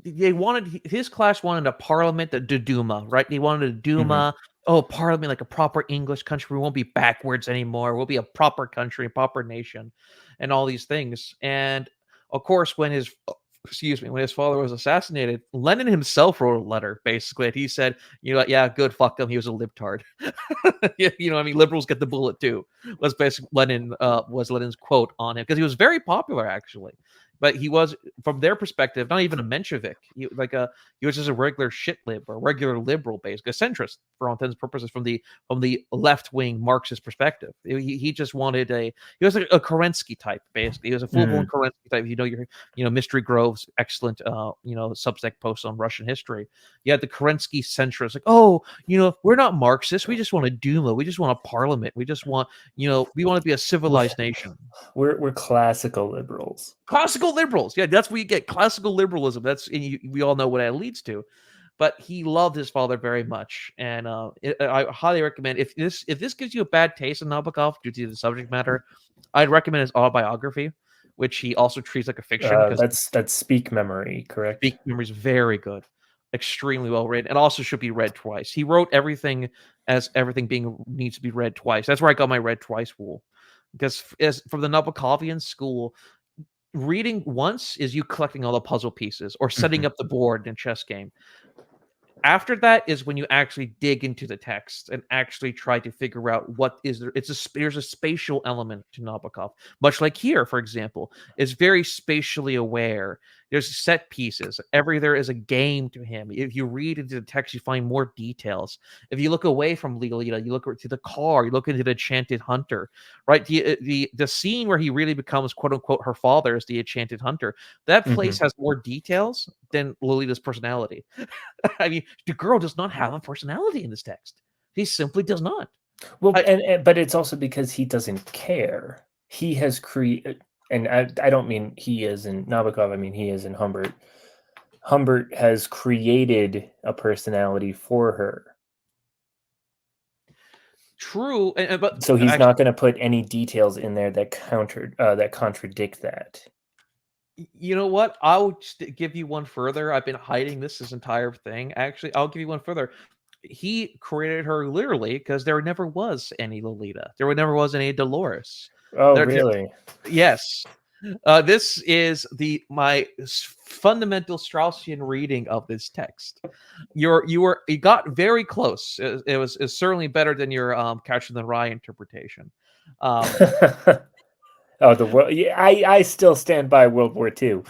they wanted his class wanted a parliament, the Duma, right? They wanted a Mhm. Duma, oh, parliament like a proper English country. We won't be backwards anymore. We'll be a proper country, a proper nation, and all these things. And of course, when his father was assassinated, Lenin himself wrote a letter basically. And he said, you know what, yeah, good, fuck him. He was a libtard. You know, I mean, liberals get the bullet too. Was basically was Lenin's quote on him because he was very popular actually. But he was, from their perspective, not even a Menshevik. He was just a regular shit lib or regular liberal, basically a centrist for all intents and purposes from the left wing Marxist perspective. He just wanted he was like a Kerensky type, basically. He was a full blown Mm. Kerensky type. Mystery Grove's excellent Substack post on Russian history. You had the Kerensky centrist, like, oh, we're not Marxists. We just want a Duma. We just want a parliament. We just want, we want to be a civilized nation. We're classical liberals. Classical liberals. Yeah, that's where you get classical liberalism. We all know what that leads to. But he loved his father very much, and I highly recommend, if this gives you a bad taste in Nabokov due to the subject matter, I'd recommend his autobiography, which he also treats like a fiction because That's Speak Memory, correct? Speak Memory is very good, extremely well written, and also should be read twice. He wrote everything as everything being needs to be read twice. That's where I got my read twice rule, because as from the Nabokovian school, reading once is you collecting all the puzzle pieces or setting Mhm. up the board in a chess game. After that is when you actually dig into the text and actually try to figure out what is there. There's a spatial element to Nabokov, much like here, for example, is very spatially aware. There's set pieces. There is a game to him. If you read into the text, you find more details. If you look away from Lolita, you look to the car, you look into the Enchanted Hunter, right? The scene where he really becomes quote unquote her father is the Enchanted Hunter. That place Mhm. has more details than Lolita's personality. I mean, the girl does not have a personality in this text. She simply does not. Well, I, but it's also because he doesn't care. He has created, and I don't mean he is in Nabokov. I mean he is in Humbert. Humbert has created a personality for her, true, but so he's actually, not going to put any details in there that contradict that. you know what? I'll just give you one further. I've been hiding this entire thing. Actually, I'll give you one further. He created her literally because there never was any Lolita. There never was any Dolores. Oh, There, really? yes. This is my fundamental Straussian reading of this text. You got very close. It's certainly better than your Catcher in the Rye interpretation. Um, Oh, the world. Yeah, I still stand by World War II.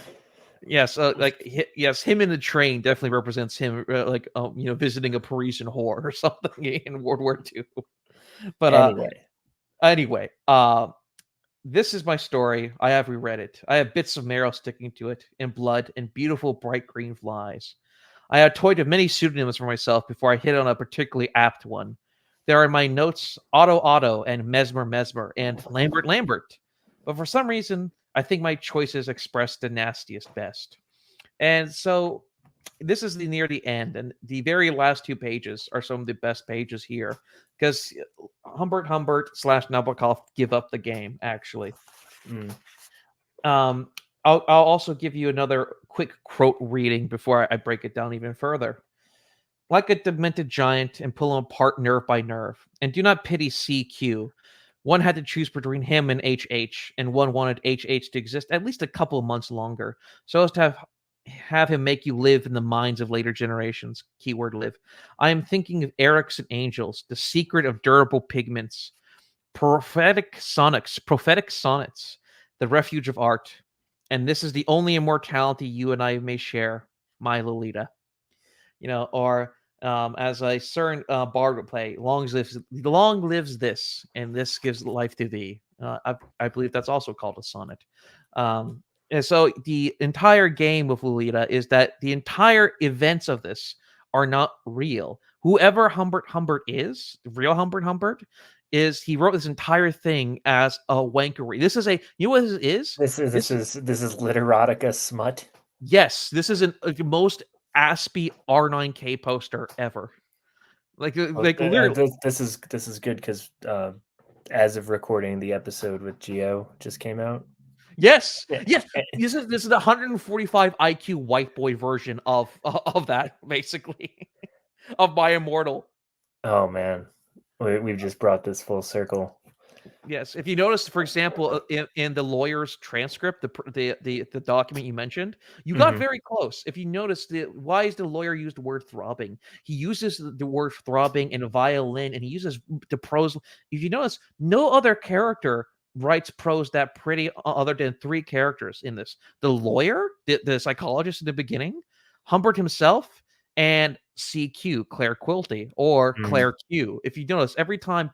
yes, yes, him in the train definitely represents him, visiting a Parisian whore or something in World War II. But Anyway. anyway, this is my story. I have reread it. I have bits of marrow sticking to it, and blood, and beautiful bright green flies. I had toyed with many pseudonyms for myself before I hit on a particularly apt one. There are in my notes Otto Otto and Mesmer Mesmer and Lambert Lambert. But for some reason, I think my choices express the nastiest best. And so this is near the end, and the very last two pages are some of the best pages here because Humbert slash Nabokov give up the game, actually. Mm. Um, I'll also give you another quick quote reading before I break it down even further. Like a demented giant and pull him apart nerve by nerve. And do not pity CQ. One had to choose between him and HH, and one wanted HH to exist at least a couple of months longer, so as to have him make you live in the minds of later generations. Keyword live. I am thinking of Erics and Angels, the secret of durable pigments, prophetic sonnets, the refuge of art. And this is the only immortality you and I may share, my Lolita. Or as a certain bard would play, long lives this, and this gives life to thee. I believe that's also called a sonnet. And so the entire game with Lolita is that the entire events of this are not real. Whoever Humbert is, real Humbert is he wrote this entire thing as a wankery. This is what this is? This is literotica smut. Yes, this is the most Aspie R9K poster ever. Literally, This is good because as of recording, the episode with Geo just came out. Yes, Yeah. yes. This is the 145 IQ white boy version of that, basically, of My Immortal. Oh man, we've just brought this full circle. Yes, if you notice, for example, in the lawyer's transcript, the document you mentioned, you got Mhm. very close. If you notice, why is the lawyer used the word throbbing? He uses the word throbbing and violin, and he uses the prose. If you notice, no other character writes prose that pretty other than three characters in this: the lawyer, the psychologist in the beginning, Humbert himself, and CQ, Claire Quilty, or Mm. Claire Q. If you notice, every time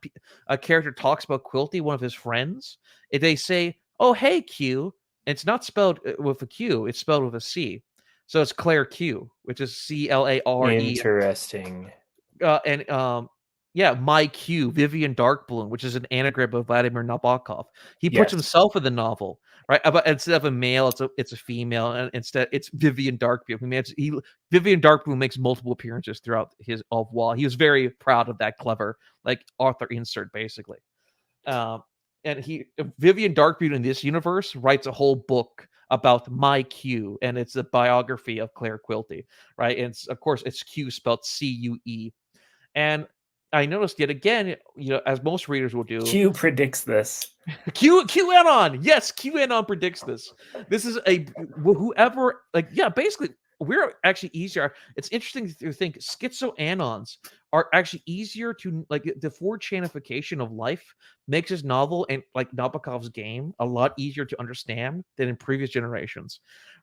a character talks about Quilty, one of his friends, if they say, "Oh, hey, Q," it's not spelled with a Q; it's spelled with a C. So it's Claire Q, which is CLARE. Interesting. And yeah, my Q, Vivian Darkbloom, which is an anagram of Vladimir Nabokov. He puts Yes. himself in the novel, right? But instead of a male, it's a female, and instead it's Vivian Darkbloom. Vivian Darkbloom makes multiple appearances throughout his of Wall. He was very proud of that clever like author insert, basically. Um, and Vivian Darkbloom in this universe writes a whole book about my Q, and it's a biography of Claire Quilty, right? And of course it's Q spelled CUE. And I noticed yet again, as most readers will do, Q predicts this. QAnon. Yes, QAnon predicts this. This is whoever, like, yeah, basically, we're actually easier. It's interesting to think schizoanons are actually easier to, like, the 4chanification of life makes this novel and like Nabokov's game a lot easier to understand than in previous generations,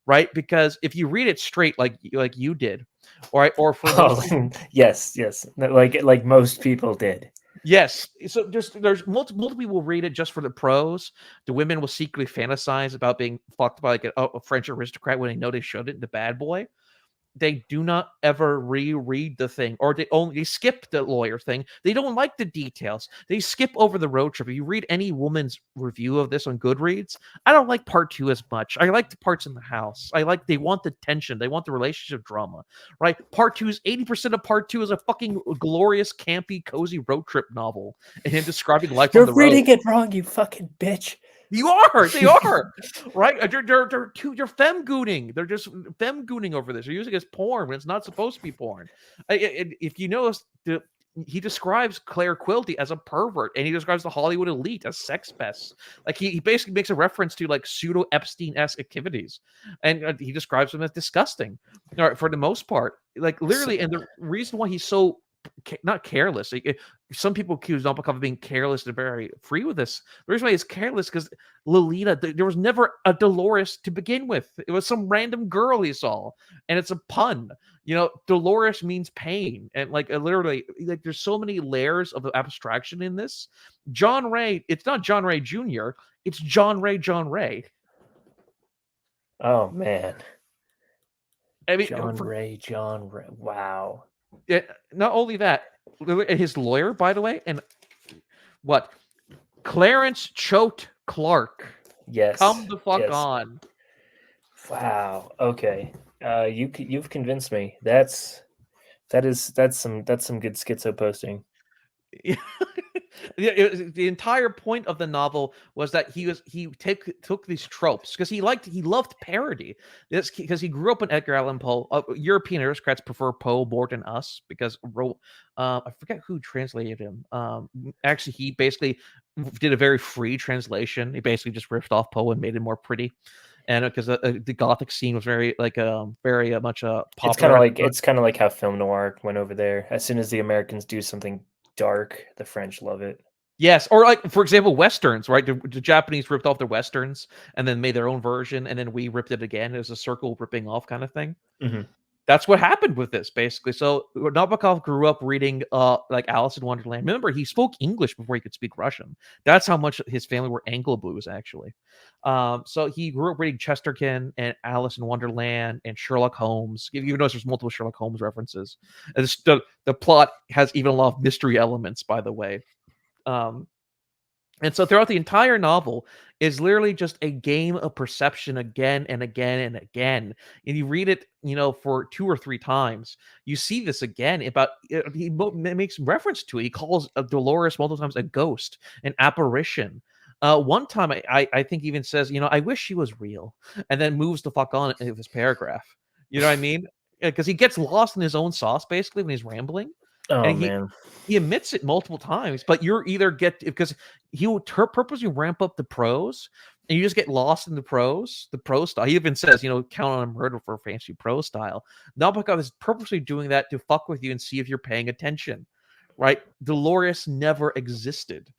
right? Because if you read it straight, like you did, or for most people. Oh, yes, yes. Like most people did. Yes. So there's multiple people read it just for the prose. The women will secretly fantasize about being fucked by like a French aristocrat when they know they shouldn't, the bad boy. They do not ever reread the thing, or they skip the lawyer thing. They don't like the details. They skip over the road trip. If you read any woman's review of this on Goodreads, I don't like part two as much. I like the parts in the house. They want the tension. They want the relationship drama, right? Part two is 80% of part two is a fucking glorious, campy, cozy road trip novel and him describing life on You're the road. reading it wrong, you fucking bitch. You are. They are. Right? They're femme-gooning. They're just femme-gooning over this. They're using it as porn when it's not supposed to be porn. If you notice, he describes Claire Quilty as a pervert, and he describes the Hollywood elite as sex pests. Like he basically makes a reference to like pseudo Epstein-esque activities, and he describes them as disgusting. All right, for the most part, like literally, and the reason why he's so not careless. Some people accuse Nabokov of being careless and very free with this. The reason why he's careless because Lolita, there was never a Dolores to begin with. It was some random girl he saw, and it's a pun. Dolores means pain, and like literally, like there's so many layers of abstraction in this. John Ray, it's not John Ray Jr., it's John Ray. John Ray. Oh man. I mean, John Ray. Wow. not only that, his lawyer, by the way, and what? Clarence Choate Clark. Yes. Come the fuck yes. on. Wow. Okay. You've convinced me. That's some good schizo posting. The entire point of the novel was that he took these tropes because he loved parody. This because he grew up in Edgar Allan Poe. European aristocrats prefer Poe more than us because I forget who translated him. Actually, he basically did a very free translation. He basically just ripped off Poe and made it more pretty. And because the Gothic scene was very much popular. It's kind of like how film noir went over there. As soon as the Americans do something dark, the French love it. Yes, or like for example, westerns, right? The Japanese ripped off their westerns and then made their own version, and then we ripped it again. It was a circle ripping off kind of thing. Mm-hmm. That's what happened with this, basically. So Nabokov grew up reading like Alice in Wonderland. Remember, he spoke English before he could speak Russian. That's how much his family were Anglo Blues, actually. So he grew up reading Chesterton and Alice in Wonderland and Sherlock Holmes. You notice there's multiple Sherlock Holmes references. And the plot has even a lot of mystery elements, by the way. And so throughout the entire novel is literally just a game of perception again and again and again. And you read it, for 2 or 3 times. You see this again about he makes reference to it. He calls Dolores multiple times a ghost, an apparition. One time, I think even says, I wish she was real, and then moves the fuck on in his paragraph. You know what I mean? Because he gets lost in his own sauce basically when he's rambling, Oh and man. he admits it multiple times. But you're either because he will purposely ramp up the prose, and you just get lost in the prose style. He even says, count on a murder for fancy prose style. Nabokov is purposely doing that to fuck with you and see if you're paying attention. Right? Dolores never existed.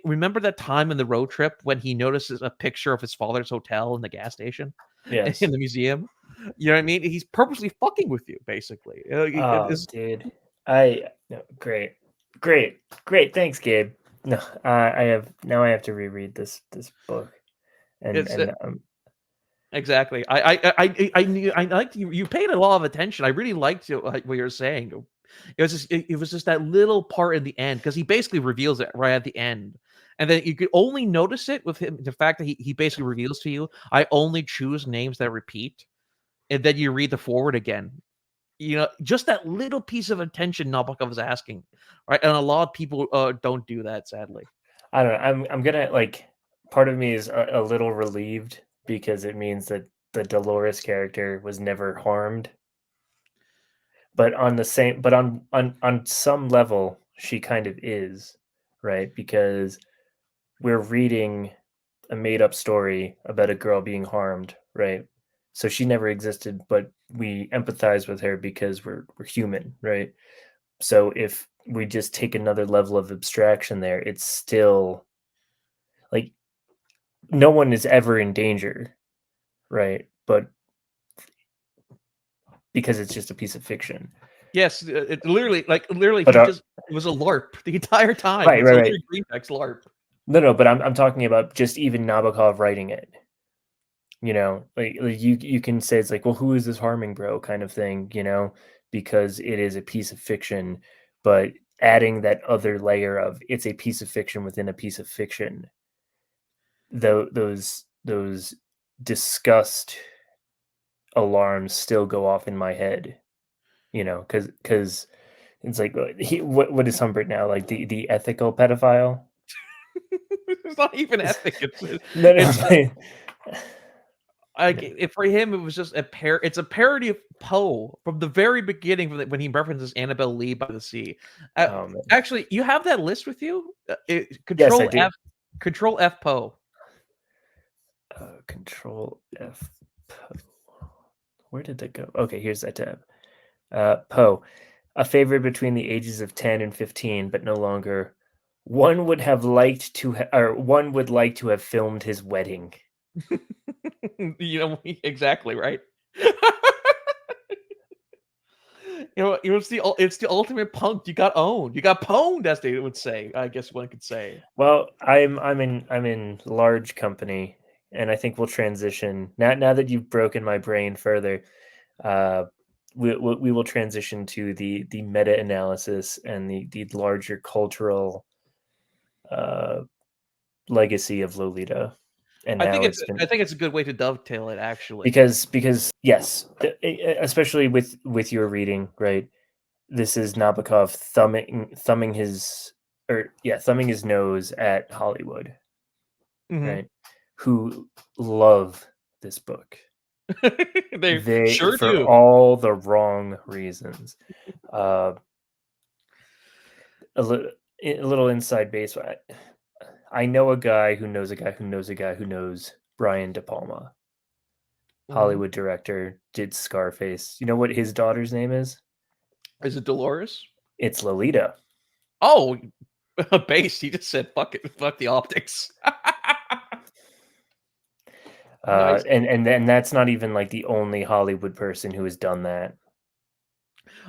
Remember that time in the road trip when he notices a picture of his father's hotel in the gas station Yes. in the museum? You know what I mean? He's purposely fucking with you, basically. Oh, dude. No, great. Thanks, Gabe. No, I have to reread this book, and It's and exactly. I knew I liked you. You paid a lot of attention. I really liked what you were saying. It was just that little part in the end because he basically reveals it right at the end, and then you could only notice it with him. The fact that he basically reveals to you, I only choose names that repeat, and then you read the forward again. Just that little piece of attention Nabokov is asking, right? And a lot of people don't do that, sadly. I don't know. I'm gonna like. Part of me is a little relieved because it means that the Dolores character was never harmed. But on some level, she kind of is, right? Because we're reading a made up story about a girl being harmed, right? So she never existed, but we empathize with her because we're human, right? So if we just take another level of abstraction there, it's still like no one is ever in danger, right? But because it's just a piece of fiction. Yes, it literally, But it was a LARP the entire time. right, It's right, right. literally green text LARP. No, but I'm talking about just even Nabokov writing it. Like you can say it's like, well, who is this harming, bro? Kind of thing, because it is a piece of fiction, but adding that other layer of it's a piece of fiction within a piece of fiction, though those disgust alarms still go off in my head, because it's like what is Humbert now, like the ethical pedophile? It's not even ethic. No, It's like no. for him, it was just it's a parody of Poe from the very beginning, when he references Annabelle Lee by the sea. Oh man, Actually, you have that list with you. yes, I Control do. F, Control F Poe. Control F. Where did that go? Okay, here's that tab. Poe, a favorite between the ages of 10 and 15, but no longer. One would like to have filmed his wedding. Exactly right. It's the ultimate punk. You got owned. You got pwned, as they would say. I guess one could say. Well, I'm in large company, and I think we'll transition now that you've broken my brain further. Uh, we will transition to the meta analysis and the larger cultural legacy of Lolita, and now it's been I think it's a good way to dovetail it, actually. because yes, especially with your reading, right? This is Nabokov thumbing his nose at Hollywood, Mhm. right? Who love this book. They They sure for do. all the wrong reasons. Uh, a little inside base. I know a guy who knows a guy who knows a guy who knows Brian De Palma, Mhm. Hollywood director, did Scarface. You know what his daughter's name is? Is it Dolores? It's Lolita. Oh, base. He just said, "Fuck it, fuck the optics." Nice. And that's not even like the only Hollywood person who has done that.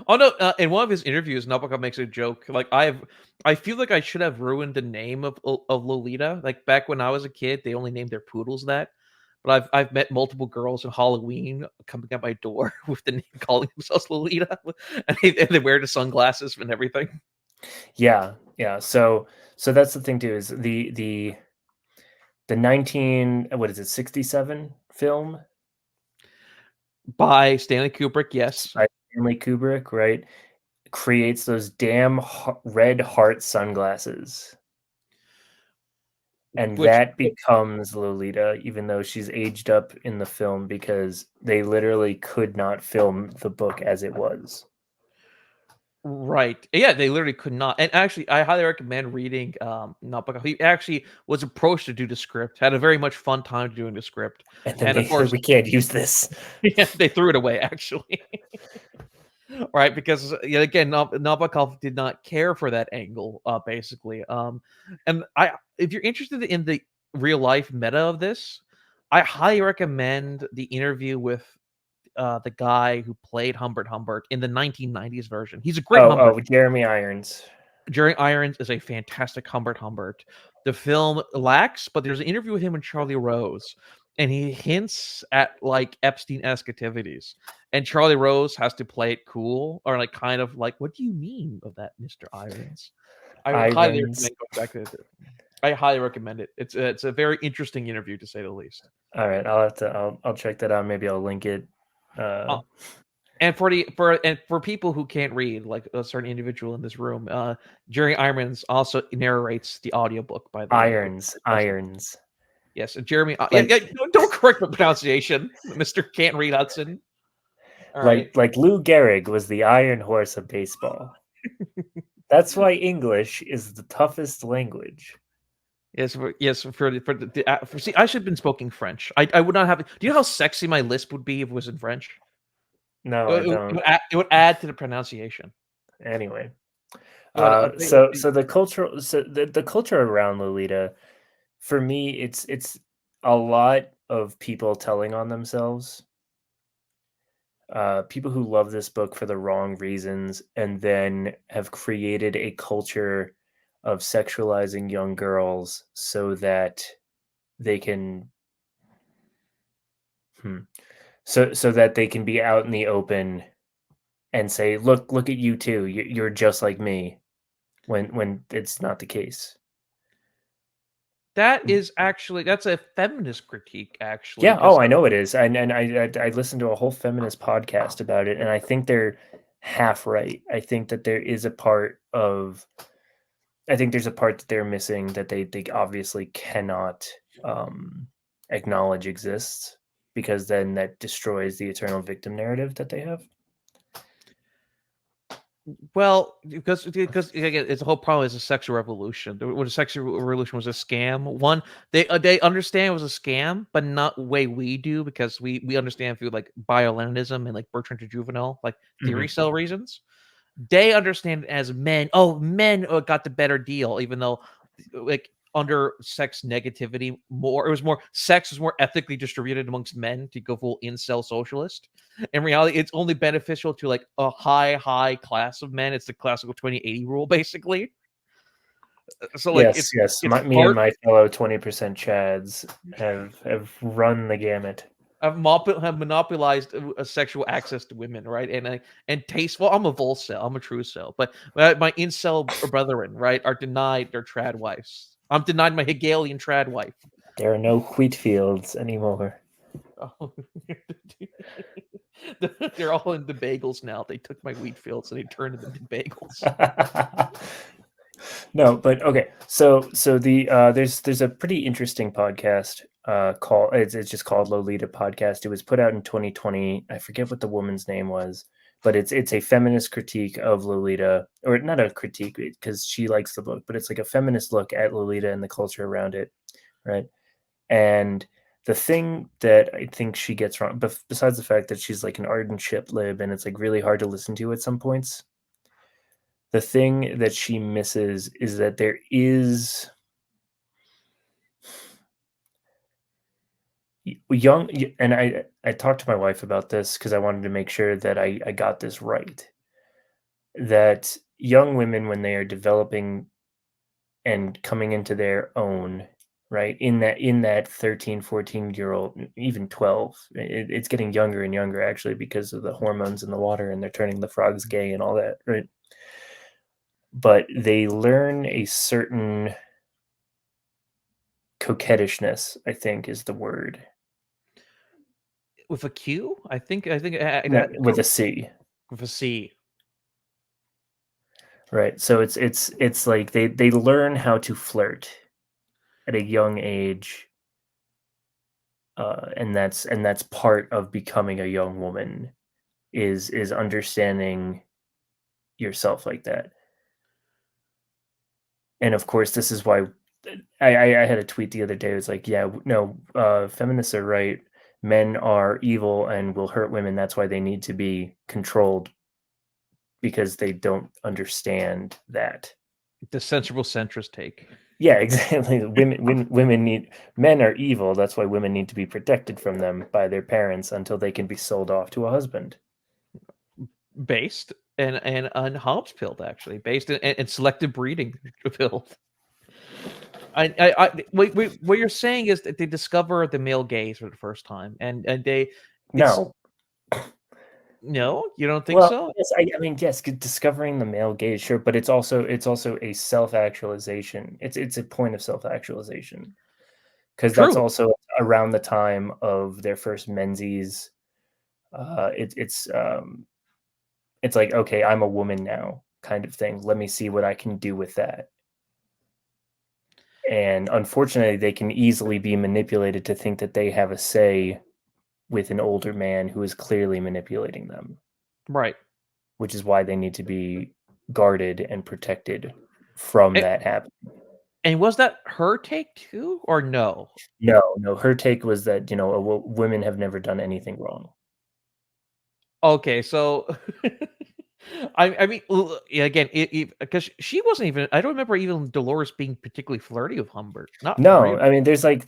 Oh no! In one of his interviews, Nabokov makes a joke. Like I feel like I should have ruined the name of Lolita. Like back when I was a kid, they only named their poodles that. But I've met multiple girls in Halloween coming at my door with the name calling themselves Lolita, and they wear the sunglasses and everything. Yeah. So that's the thing too, is the 19, what is it, 67 film By Stanley Kubrick, yes. by Stanley Kubrick, right? Creates those damn red heart sunglasses. And which that becomes Lolita, even though she's aged up in the film, because they literally could not film the book as it was. right. Yeah, they literally could not. And actually, I highly recommend reading Nabakov. He actually was approached to do the script, had a very much fun time doing the script. And then And they of said, course, we can't use this. yeah, they threw it away actually. Right, because again, Nabokov did not care for that angle, basically. And if you're interested in the real life meta of this, I highly recommend the interview with the guy who played Humbert Humbert in the 1990s version. He's a great Humbert. Jeremy Irons. Jerry Irons is a fantastic Humbert Humbert. The film lacks, but there's an interview with him and Charlie Rose, and he hints at like Epstein-esque activities. And Charlie Rose has to play it cool, or like kind of like, what do you mean of that, Mr. Irons? I would highly Irons. recommend going back to it. I highly recommend it. It's a very interesting interview to say the least. All right, I'll check that out. Maybe I'll link it. And for people who can't read, like a certain individual in this room, Jerry Irons also narrates the audiobook, by the way. Irons. Yes, Jeremy. Don't correct my pronunciation, Mister Can't Read Hudson. All right. Like Lou Gehrig was the Iron Horse of baseball. That's why English is the toughest language. Yes. See, I should have been speaking French. I would not have. Do you know how sexy my lisp would be if it was in French? No, I don't. It would add to the pronunciation. Anyway, But, so the culture around Lolita, for me, it's a lot of people telling on themselves. People who love this book for the wrong reasons, and then have created a culture of sexualizing young girls so that they can, so that they can be out in the open and say, look at you too. You're just like me, when it's not the case. That is actually that's a feminist critique, actually. Yeah. Oh, I know it is. And I listened to a whole feminist podcast about it, and I think they're half right. I think that there's a part that they're missing that they obviously cannot acknowledge exists, because then that destroys the eternal victim narrative that they have. Well, because again, it's the whole problem is a sexual revolution. When the sexual revolution was a scam, one they understand it was a scam, but not the way we do, because we understand through like bio-Leninism and like Bertrand de Juvenel, like theory cell reasons. They understand it as men. Oh, men got the better deal, even though like under sex negativity, sex was more ethically distributed amongst men to go full incel socialist. In reality, it's only beneficial to like a high class of men. It's the classical 20-80 rule, basically. So like, yes, me and my fellow 20% chads have run the gamut. Have monopolized sexual access to women, right? And taste. Well, I'm a Volcel. I'm a true cell, but my incel brethren, right, are denied their trad wives. I'm denied my Hegelian trad wife. There are no wheat fields anymore. Oh. They're all into bagels now. They took my wheat fields and they turned them into bagels. No, but okay. So the there's a pretty interesting podcast called it's just called Lolita Podcast. It was put out in 2020. I forget what the woman's name was, but it's a feminist critique of Lolita, or not a critique because she likes the book, but it's like a feminist look at Lolita and the culture around it, right? And the thing that I think she gets wrong, besides the fact that she's like an ardent ship lib and it's like really hard to listen to at some points, the thing that she misses is that there is young, and I talked to my wife about this because I wanted to make sure that I got this right, that young women, when they are developing and coming into their own, right, in that 13, 14-year-old, even 12, it's getting younger and younger actually because of the hormones in the water, and they're turning the frogs gay and all that, right? But they learn a certain coquettishness, I think is the word. With a Q? I think No, with a C. With a C. Right. So it's like they learn how to flirt. at a young age, and that's part of becoming a young woman is understanding yourself like that. And of course, this is why I had a tweet the other day. It was like, yeah, no, feminists are right. Men are evil and will hurt women. That's why they need to be controlled because they don't understand that. The sensible centrist take. Yeah, exactly. Women need men are evil. That's why women need to be protected from them by their parents until they can be sold off to a husband. Based and on Hobbes pilled, actually, based in selective breeding pilled. What you're saying is that they discover the male gaze for the first time, and they No. No, you don't think Well, so? yes, I mean, yes, discovering the male gaze, sure, but it's also a self-actualization. It's a point of self-actualization because that's True. also around the time of their first menses. It's like, okay, I'm a woman now, kind of thing. Let me see what I can do with that. And unfortunately, they can easily be manipulated to think that they have a say with an older man who is clearly manipulating them. Right. Which is why they need to be guarded and protected from that happening. And was that her take too, or no? No. Her take was that, women have never done anything wrong. Okay, so I mean, again, because she wasn't even. I don't remember even Dolores being particularly flirty with Humbert. Not No, really. I mean, there's like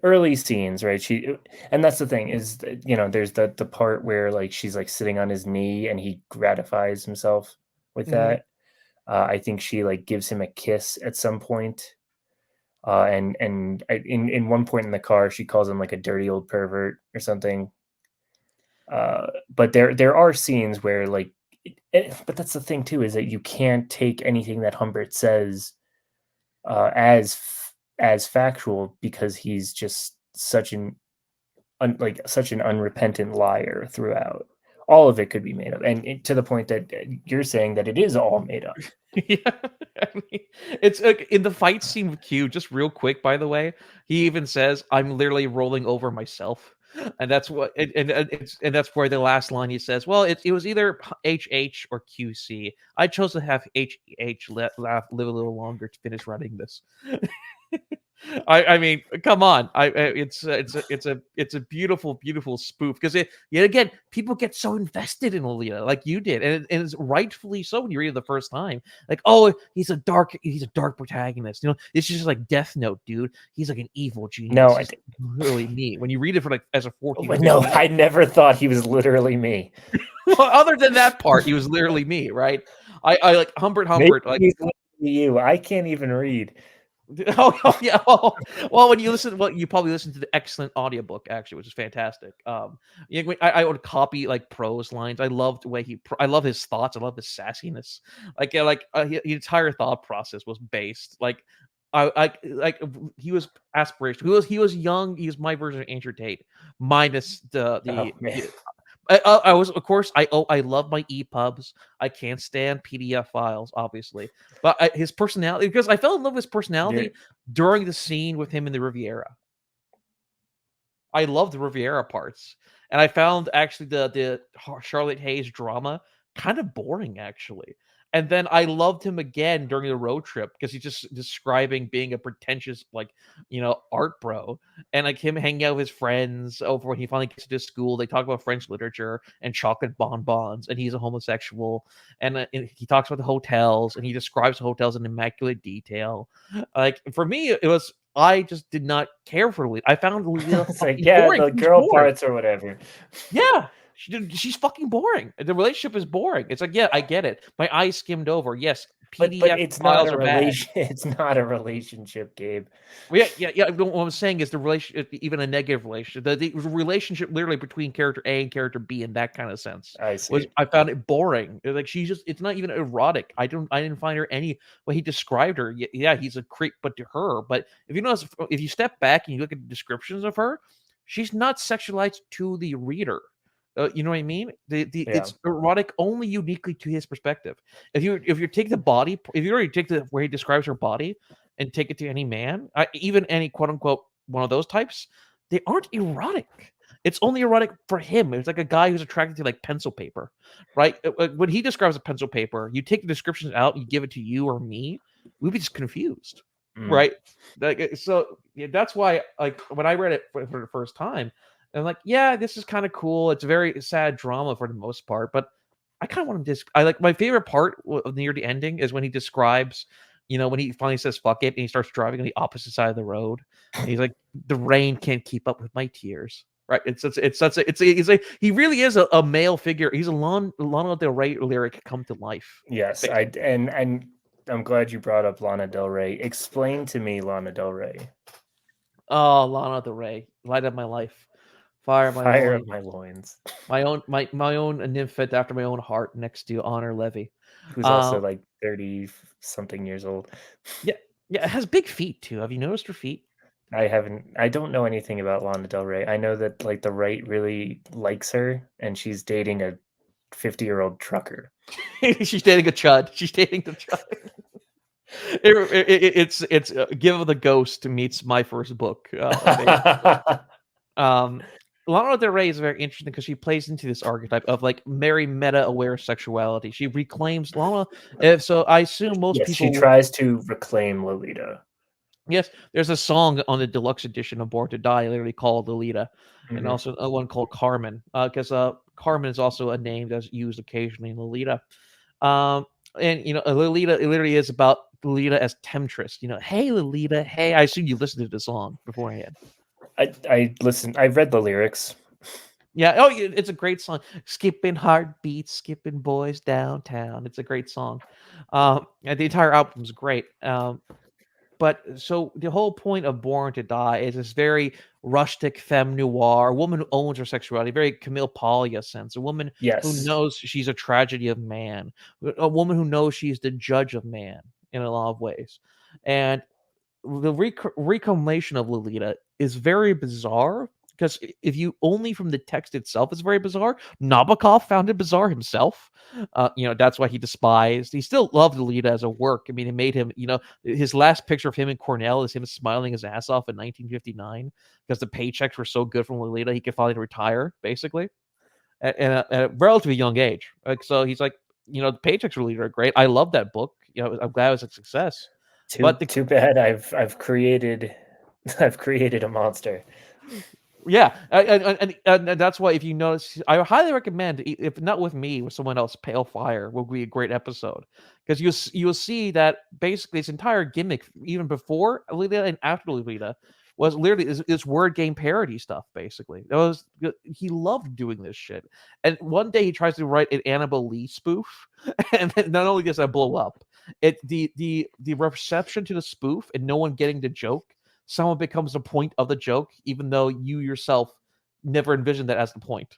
early scenes, right? And that's the thing is, that, there's the part where like she's like sitting on his knee and he gratifies himself with that. I think she like gives him a kiss at some point. And in one point in the car, she calls him like a dirty old pervert or something. But there are scenes where like, but that's the thing too, is that you can't take anything that Humbert says as factual because he's just such an unrepentant liar throughout. All of it could be made up, and to the point that you're saying that it is all made up. Yeah, I mean, it's like in the fight scene with Q. Just real quick, by the way, he even says, "I'm literally rolling over myself," and that's what, and that's where the last line he says, "Well, it was either HH or QC. I chose to have HH live a little longer to finish running this." I mean, come on! It's a beautiful spoof because yet again people get so invested in Lolita like you did, and it's rightfully so when you read it the first time. Like, oh, he's a dark protagonist. It's just like Death Note, dude. He's like an evil genius. No, He's really neat. When you read it for like as a 14, no, 15, I never thought he was literally me. other than that part, he was literally me, right? I like Humbert, Maybe like. he's literally you. I can't even read. Yeah. Well, when you listen, you probably listen to the excellent audiobook actually, which is fantastic. I would copy like prose lines. I loved the way I love his thoughts. I love his sassiness. Like, yeah, like his entire thought process was based like. He was aspirational. He was young. He was my version of Andrew Tate, minus Oh man. I was, of course, I love my EPUBs. I can't stand PDF files, obviously, but his personality, because I fell in love with his personality during the scene with him in the Riviera. I love the Riviera parts, and I found actually the Charlotte Hayes drama kind of boring, actually. And then I loved him again during the road trip because he's just describing being a pretentious, like, art bro, and like him hanging out with his friends over when he finally gets to school. They talk about French literature and chocolate bonbons, and he's a homosexual. And he talks about the hotels, and he describes the hotels in immaculate detail. Like for me, it was I just did not care for Lolita. I found Lolita It's like, fucking yeah, boring. the She's girl boring. parts or whatever. Yeah, she's fucking boring. The relationship is boring. It's like, yeah, I get it. My eyes skimmed over. Yes, But PDF it's not files a are bad. relation. It's not a relationship, Gabe. Well, yeah. What I'm saying is the relationship, even a negative relationship, the relationship literally between character A and character B in that kind of sense I was, see. I found it boring. Like it's not even erotic. I didn't find her any way he described her. Yeah, he's a creep, but to her. But if you notice, if you step back and you look at the descriptions of her, she's not sexualized to the reader. You know what I mean? Yeah. It's erotic only uniquely to his perspective. If you take the body, if you already take the where he describes her body and take it to any man, even any quote unquote one of those types, they aren't erotic. It's only erotic for him. It's like a guy who's attracted to like pencil paper, right? When he describes a pencil paper, you take the descriptions out, you give it to you or me, we'd be just confused, Mm. right? Like, so yeah, that's why like when I read it for the first time, I'm like, yeah, this is kind of cool. It's a very sad drama for the most part, but I kind of want to I like my favorite part near the ending is when he describes, when he finally says fuck it and he starts driving on the opposite side of the road. And he's like, the rain can't keep up with my tears. Right? He really is a male figure. He's a Lana Del Rey lyric come to life. Yes, and I'm glad you brought up Lana Del Rey. Explain to me Lana Del Rey. Oh, Lana Del Rey, light of my life, fire my Fire loins. of my loins. My own nymphet after my own heart, next to Honor Levy. Who's also like 30 something years old. Yeah, yeah, it has big feet too. Have you noticed her feet? I don't know anything about Lana Del Rey. I know that like the right really likes her and she's dating a 50-year-old trucker. She's dating a chud. She's dating the chud. It's Give the Ghost meets My First Book. Lana Del Rey is very interesting because she plays into this archetype of like very meta-aware sexuality. She reclaims Lana. So I assume most yes, people. she tries to reclaim Lolita. Yes, there's a song on the deluxe edition of Born to Die, literally called Lolita, and also one called Carmen, because Carmen is also a name that's used occasionally in Lolita. And Lolita, it literally is about Lolita as temptress. Hey Lolita, hey. I assume you listened to the song beforehand. I listened. I read the lyrics. Yeah. Oh, it's a great song. Skipping heartbeats, skipping boys downtown. It's a great song. And the entire album is great. But so the whole point of Born to Die is this very rustic femme noir, a woman who owns her sexuality, very Camille Paglia sense, a woman who Yes. knows she's a tragedy of man, a woman who knows she's the judge of man in a lot of ways. And the reclamation of Lolita is very bizarre because if you only from the text itself, it's very bizarre. Nabokov found it bizarre himself. That's why he despised. He still loved Lolita as a work. I mean, it made him. His last picture of him in Cornell is him smiling his ass off in 1959 because the paychecks were so good from Lolita, he could finally retire, basically, at a relatively young age. So he's like, the paychecks for Lolita are great. I love that book. I'm glad it was a success. Too bad I've created a monster. Yeah, and that's why if you notice, I highly recommend, if not with me, with someone else, Pale Fire will be a great episode because you'll see that basically its entire gimmick, even before Lolita and after Lolita, was literally this word game parody stuff. Basically, he loved doing this shit. And one day he tries to write an Annabelle Lee spoof, and then not only does that blow up, the reception to the spoof and no one getting the joke someone becomes the point of the joke, even though you yourself never envisioned that as the point.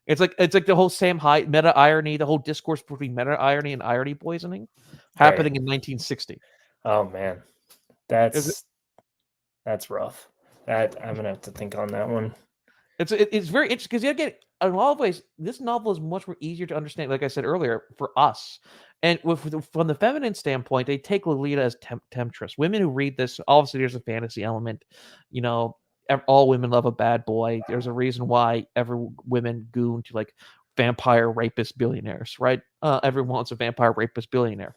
It's like the whole Sam Hyde meta irony, the whole discourse between meta irony and irony poisoning happening in 1960. Oh man, that's rough. That I'm gonna have to think on that one. It's very interesting because again, in a lot of ways, this novel is much more easier to understand. Like I said earlier, for us, and from the feminine standpoint, they take Lolita as temptress. Women who read this, obviously, there's a fantasy element. All women love a bad boy. There's a reason why every women goon to like vampire rapist billionaires, right? Everyone wants a vampire rapist billionaire,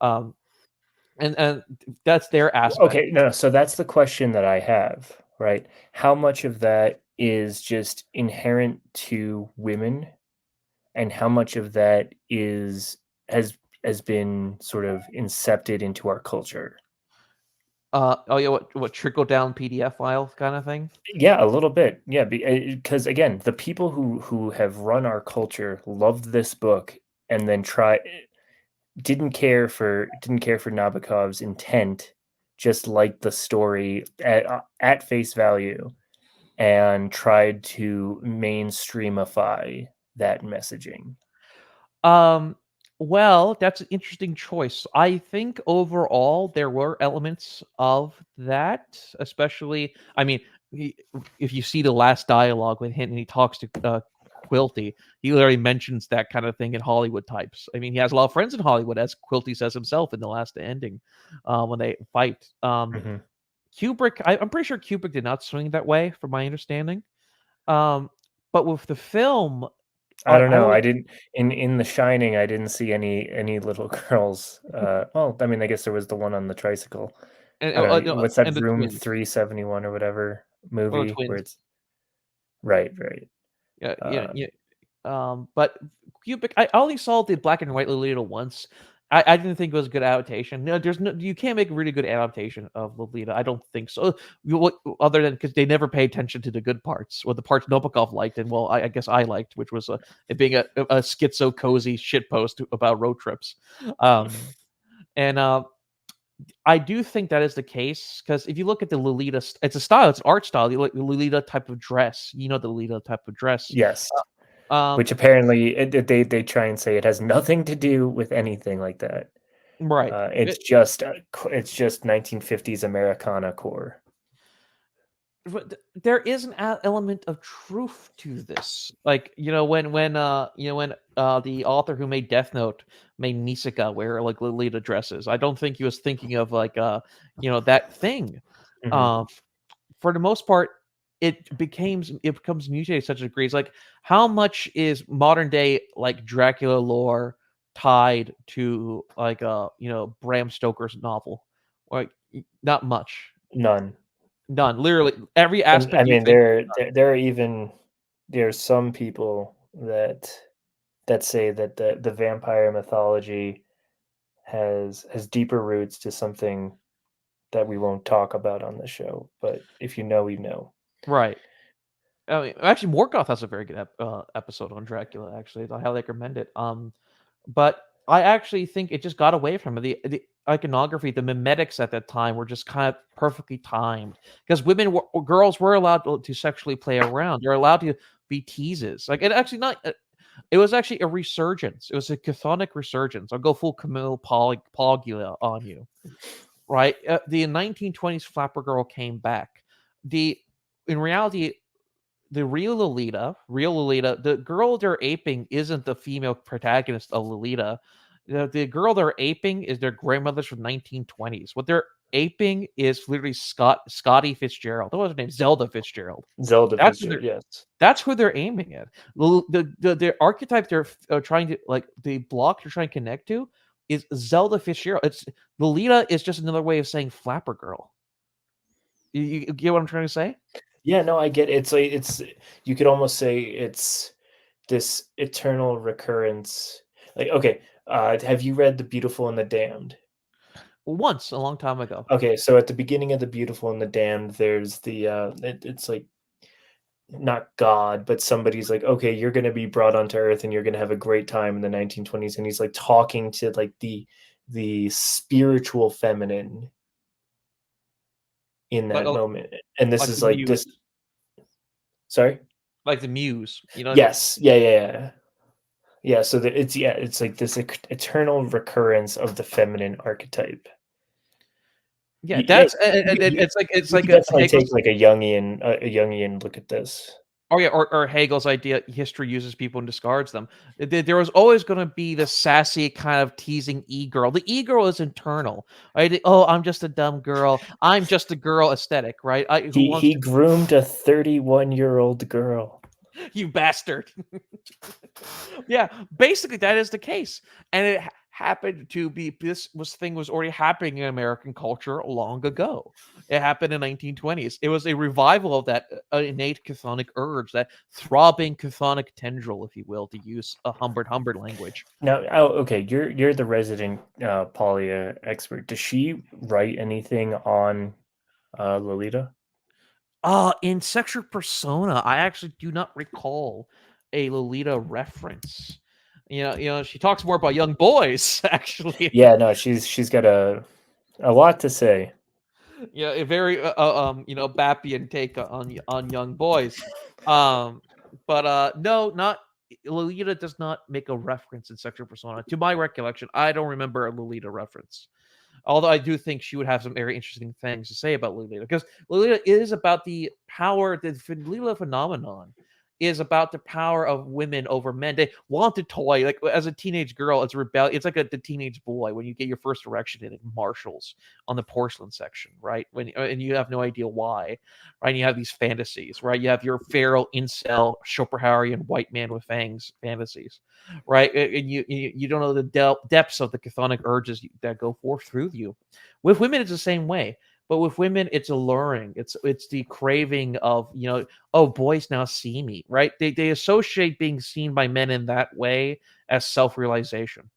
and that's their aspect. Okay, no, so that's the question that I have, right? How much of that is just inherent to women, and how much of that has been sort of incepted into our culture? Oh yeah, what trickle down PDF file kind of thing? Yeah, a little bit. Yeah, because again, the people who have run our culture loved this book and then didn't care for Nabokov's intent, just liked the story at face value and tried to mainstreamify that messaging. Well, that's an interesting choice. I think overall there were elements of that, especially. I mean, if you see the last dialogue with him and he talks to Quilty, he literally mentions that kind of thing in Hollywood types. I mean, he has a lot of friends in Hollywood, as Quilty says himself in the last ending when they fight. Mm-hmm. Kubrick, I'm pretty sure Kubrick did not swing that way, from my understanding. But with the film, I don't I know. only I didn't in The Shining. I didn't see any little girls. Well, I mean, I guess there was the one on the tricycle. and, I don't know. no, What's that and the Room twins, 371 or whatever or the movie where twins. it's right. Yeah, yeah, Uh, yeah. But Kubrick, I only saw the black and white Lolita once. I didn't think it was a good adaptation. No, you can't make a really good adaptation of Lolita. I don't think so. Other than because they never pay attention to the good parts, or the parts Nabokov liked, and well, I guess I liked, which was it being a schizo cozy shitpost about road trips. Um, and I do think that is the case because if you look at the Lolita, it's a style, it's art style. You like the Lolita type of dress, the Lolita type of dress. yes, Um, which apparently they try and say it has nothing to do with anything like that. right. It's just 1950s Americana core. But there is an element of truth to this. Like, when the author who made Death Note made Nisaka wear like Lolita dresses, I don't think he was thinking of like that thing. Mhm. Um, for the most part, it becomes mutated to such a degree. It's like, how much is modern day like Dracula lore tied to like Bram Stoker's novel? Like, not much. None. None. Literally every And I aspect you mean, think. there's some people that say that the vampire mythology has deeper roots to something that we won't talk about on the show. But if you know, you know. Right. I mean, actually, Morgoth has a very good episode on Dracula. Actually, I highly recommend it. But I actually think it just got away from it. The iconography, the mimetics at that time were just kind of perfectly timed because girls were allowed to sexually play around. They're allowed to be teases. Like, it actually not. It was actually a resurgence. It was a chthonic resurgence. I'll go full Camille Pogula on you. Right. The 1920s flapper girl came back. In reality, the real Lolita, the girl they're aping isn't the female protagonist of Lolita. The girl they're aping is their grandmothers from 1920s. What they're aping is literally Scotty Fitzgerald. What was her name? Zelda Fitzgerald. Zelda That's who Fitzgerald, yes. that's who they're aiming at. The archetype they're trying to like the block they're trying to connect to is Zelda Fitzgerald. It's Lolita is just another way of saying flapper girl. You get what I'm trying to say? Yeah, no, I get it. It's like you could almost say it's this eternal recurrence. Like, okay, have you read The Beautiful and the Damned? Once a long time ago. Okay, so at the beginning of The Beautiful and the Damned, there's it's like not God, but somebody's like, okay, you're going to be brought onto Earth and you're going to have a great time in the 1920s, and he's like talking to like the spiritual feminine in Like that moment, and this like is the like muse. this. Sorry. Like the muse, Yes. Yeah. So that it's like this eternal recurrence of the feminine archetype. Yeah, Yeah, that's it's you like could a definitely take Hegel's. like a Jungian look at this. Oh yeah, or Hegel's idea: history uses people and discards them. There was always going to be the sassy kind of teasing e-girl. The e-girl is internal. Right? Oh, I'm just a dumb girl. I'm just a girl aesthetic, right? Who wants He to? groomed a 31-year-old girl. You bastard. Yeah, basically that is the case, and it happened to be thing was already happening in American culture long ago. It happened in 1920s. It was a revival of that innate chthonic urge, that throbbing chthonic tendril, if you will, to use a Humbert language. Now, okay, you're the resident Polya expert. Does she write anything on Lolita? In Sexual Persona, I actually do not recall a Lolita reference. She talks more about young boys, actually. Yeah, no, she's got a lot to say. Yeah, a very Bappian take on young boys. But no, not Lolita does not make a reference in Sexual Persona. To my recollection, I don't remember a Lolita reference. Although I do think she would have some very interesting things to say about Lolita, because Lolita is about the power. The Lolita phenomenon is about the power of women over men. They want to toy, like as a teenage girl, it's rebellion. It's like the teenage boy when you get your first erection in Marshalls on the porcelain section, right? And you have no idea why, right? And you have these fantasies, right? You have your feral incel Schopenhauerian white man with fangs fantasies, right? And you don't know the depths of the chthonic urges that go forth through you. With women, it's the same way. But with women, it's alluring. It's the craving of, oh, boys now see me, right? They associate being seen by men in that way as self-realization,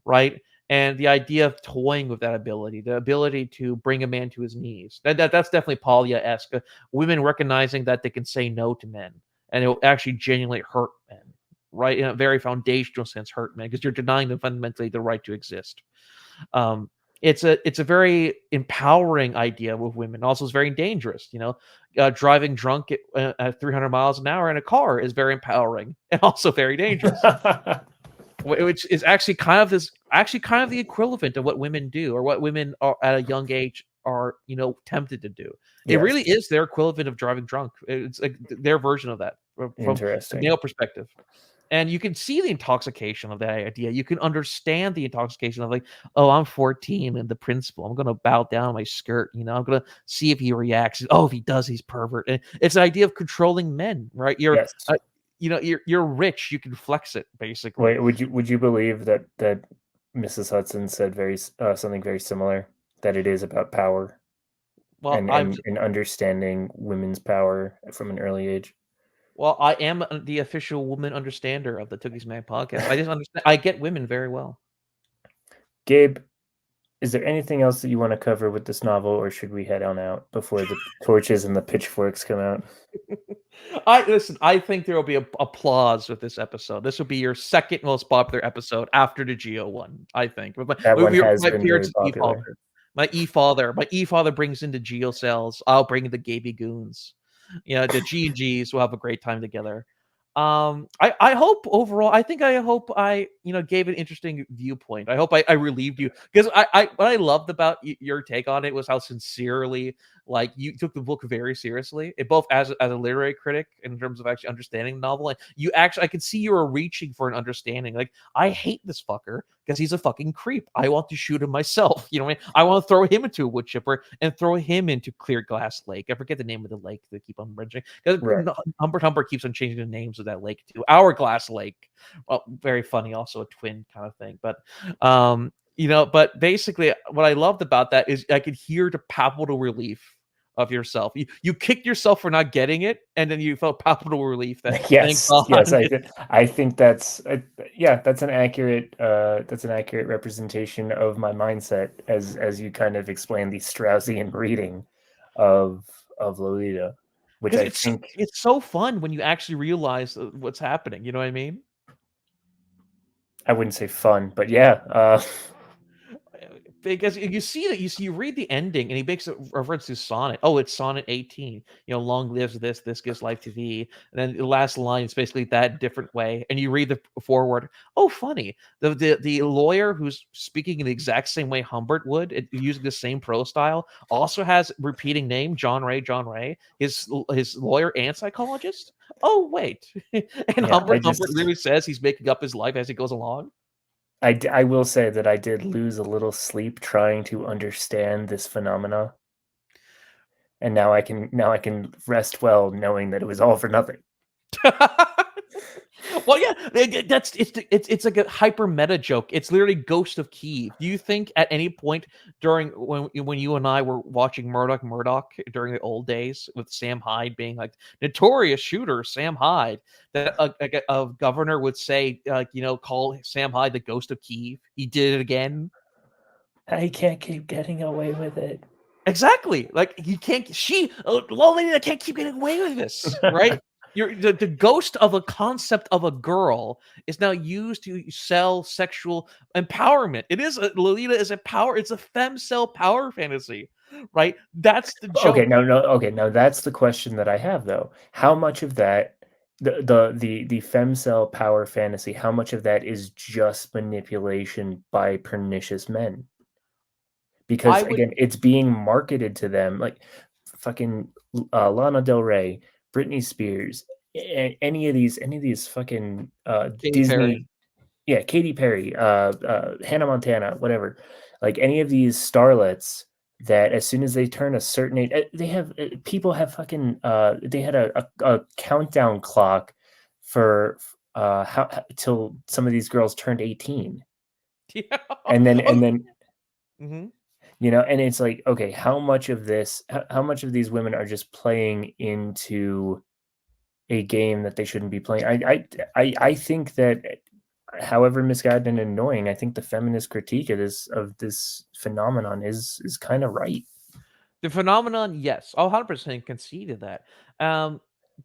right? And the idea of toying with that ability, the ability to bring a man to his knees, that's definitely Polya-esque. Women recognizing that they can say no to men, and it will actually genuinely hurt men, right? In a very foundational sense, hurt men, because you're denying them fundamentally the right to exist. Um, it's a very empowering idea with women. Also, it's very dangerous. Driving drunk at 300 miles an hour in a car is very empowering and also very dangerous. Which is actually kind of the equivalent of what women do, or what women are at a young age are tempted to do. It really Yes. is their equivalent of driving drunk. It's like their version of that from a Interesting. male perspective. And you can see the intoxication of that idea. You can understand the intoxication of, like, oh, I'm 14 and the principal. I'm going to bow down my skirt. I'm going to see if he reacts. Oh, if he does, he's pervert. And it's an idea of controlling men, right? Yes. You're rich. You can flex it, basically. Wait, would you believe that Mrs. Hudson said something very similar, that it is about power Well, and understanding women's power from an early age? well, I am the official woman understander of the Tookies Man podcast. I just understand. I get women very well. Gabe, is there anything else that you want to cover with this novel, or should we head on out before the torches and the pitchforks come out? I think there will be applause with this episode. This will be your second most popular episode after the Geo one, I think. That one has been very popular. My e-father brings in the Geo cells. I'll bring in the Gaby goons. The G&Gs will have a great time together. I hope overall, I hope I gave an interesting viewpoint. I hope I relieved you, because what I loved about your take on it was how sincerely, like, you took the book very seriously, it both as a literary critic in terms of actually understanding the novel, and I could see you were reaching for an understanding. Like, I hate this fucker because he's a fucking creep. I want to shoot him myself. You know what I mean? I want to throw him into a wood chipper and throw him into Clear Glass Lake. I forget the name of the lake they keep on mentioning, because Right. Humbert Humbert keeps on changing the names of that lake to Hourglass Lake. Well, very funny, also a twin kind of thing. But basically, what I loved about that is I could hear the palpable relief of yourself. You kicked yourself for not getting it, and then you felt palpable relief that thank Yes, God. yes, I think that's that's an accurate representation of my mindset as you kind of explain the Straussian reading of Lolita, which Because I think it's so fun when you actually realize what's happening. You know what I mean? I wouldn't say fun, but yeah. Because you read the ending, and he makes a reference to sonnet. Oh, it's sonnet 18. Long lives this gives life to thee. And then the last line is basically that different way. And you read the forward. Oh, funny. The lawyer who's speaking in the exact same way Humbert would, using the same prose style, also has repeating name John Ray. His lawyer and psychologist. Oh, wait. And Yeah, Humbert literally says he's making up his life as he goes along. I will say that I did lose a little sleep trying to understand this phenomena, and now I can rest well knowing that it was all for nothing. Well, yeah, it's like a hyper meta joke. It's literally Ghost of Kiev. Do you think at any point during when you and I were watching Murdoch during the old days, with Sam Hyde being like notorious shooter Sam Hyde, that a governor would say, call Sam Hyde the Ghost of Kiev? He did it again. I can't keep getting away with it. Exactly. Like, you can't. Lolita can't keep getting away with this, right? The ghost of a concept of a girl is now used to sell sexual empowerment. Lolita is a power. It's a femcel power fantasy, right? That's the joke. Okay, now that's the question that I have, though. How much of that, the femcel power fantasy, how much of that is just manipulation by pernicious men? because again, it's being marketed to them like fucking Lana Del Rey, Britney Spears, any of these fucking Katy Disney, Perry. yeah, Katy Perry, Hannah Montana, whatever, like any of these starlets that as soon as they turn a certain age, they have people have fucking they had a countdown clock for how till some of these girls turned 18, Yeah. and then Mhm. you know, and it's like, okay, how much of this, how much of these women are just playing into a game that they shouldn't be playing? I think that however misguided and annoying, I think the feminist critique of this phenomenon is kind of right. The phenomenon, yes, I'll 100% concede to that.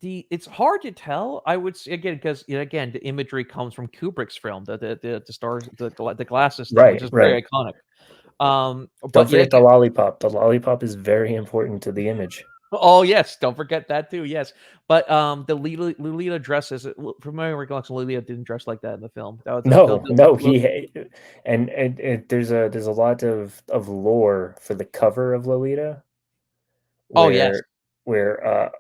It's hard to tell. I would say again because again the imagery comes from Kubrick's film, the stars, the glasses thing, which Right, is right. very iconic. Don't But yeah, forget the lollipop. The lollipop is very important to the image. oh yes, don't forget that too. Yes, but the Lolita dresses. From my recollection, Lolita didn't dress like that in the film. That was No, no, and there's a lot of lore for the cover of Lolita oh yes, where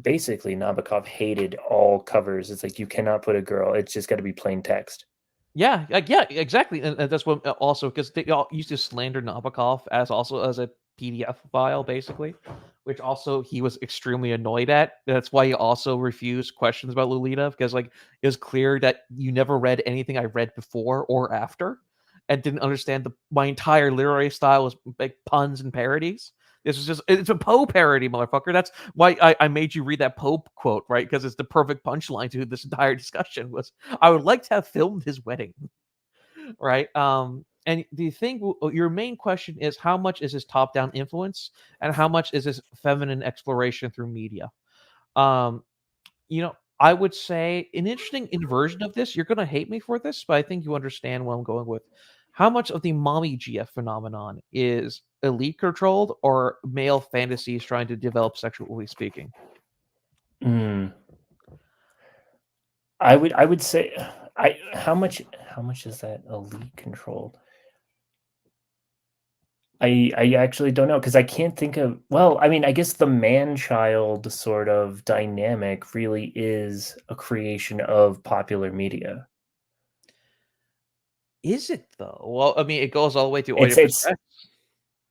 basically Nabakov hated all covers. It's like you cannot put a girl. It's just got to be plain text. yeah, like, yeah, exactly, and that's what also because they all used to slander Nabokov as also as a PDF file, basically, which also he was extremely annoyed at. That's why he also refused questions about Lolita because like it was clear that you never read anything I read before or after, and didn't understand my entire literary style was like puns and parodies. This is just it's a Poe parody, motherfucker. That's why I made you read that Poe quote, right? Because it's the perfect punchline to this entire discussion was I would like to have filmed his wedding, right? And the thing, your main question is how much is his top-down influence, and how much is his feminine exploration through media? Um, I would say an interesting inversion of this. You're gonna hate me for this, but I think you understand what I'm going with. How much of the mommy GF phenomenon is elite controlled or male fantasies trying to develop sexually speaking? Mm. I would say I how much is that elite controlled? I actually don't know because I can't think of, well, I mean, I guess the man-child sort of dynamic really is a creation of popular media. Is it though? Well, I mean, it goes all the way to Oedipus It's Rex.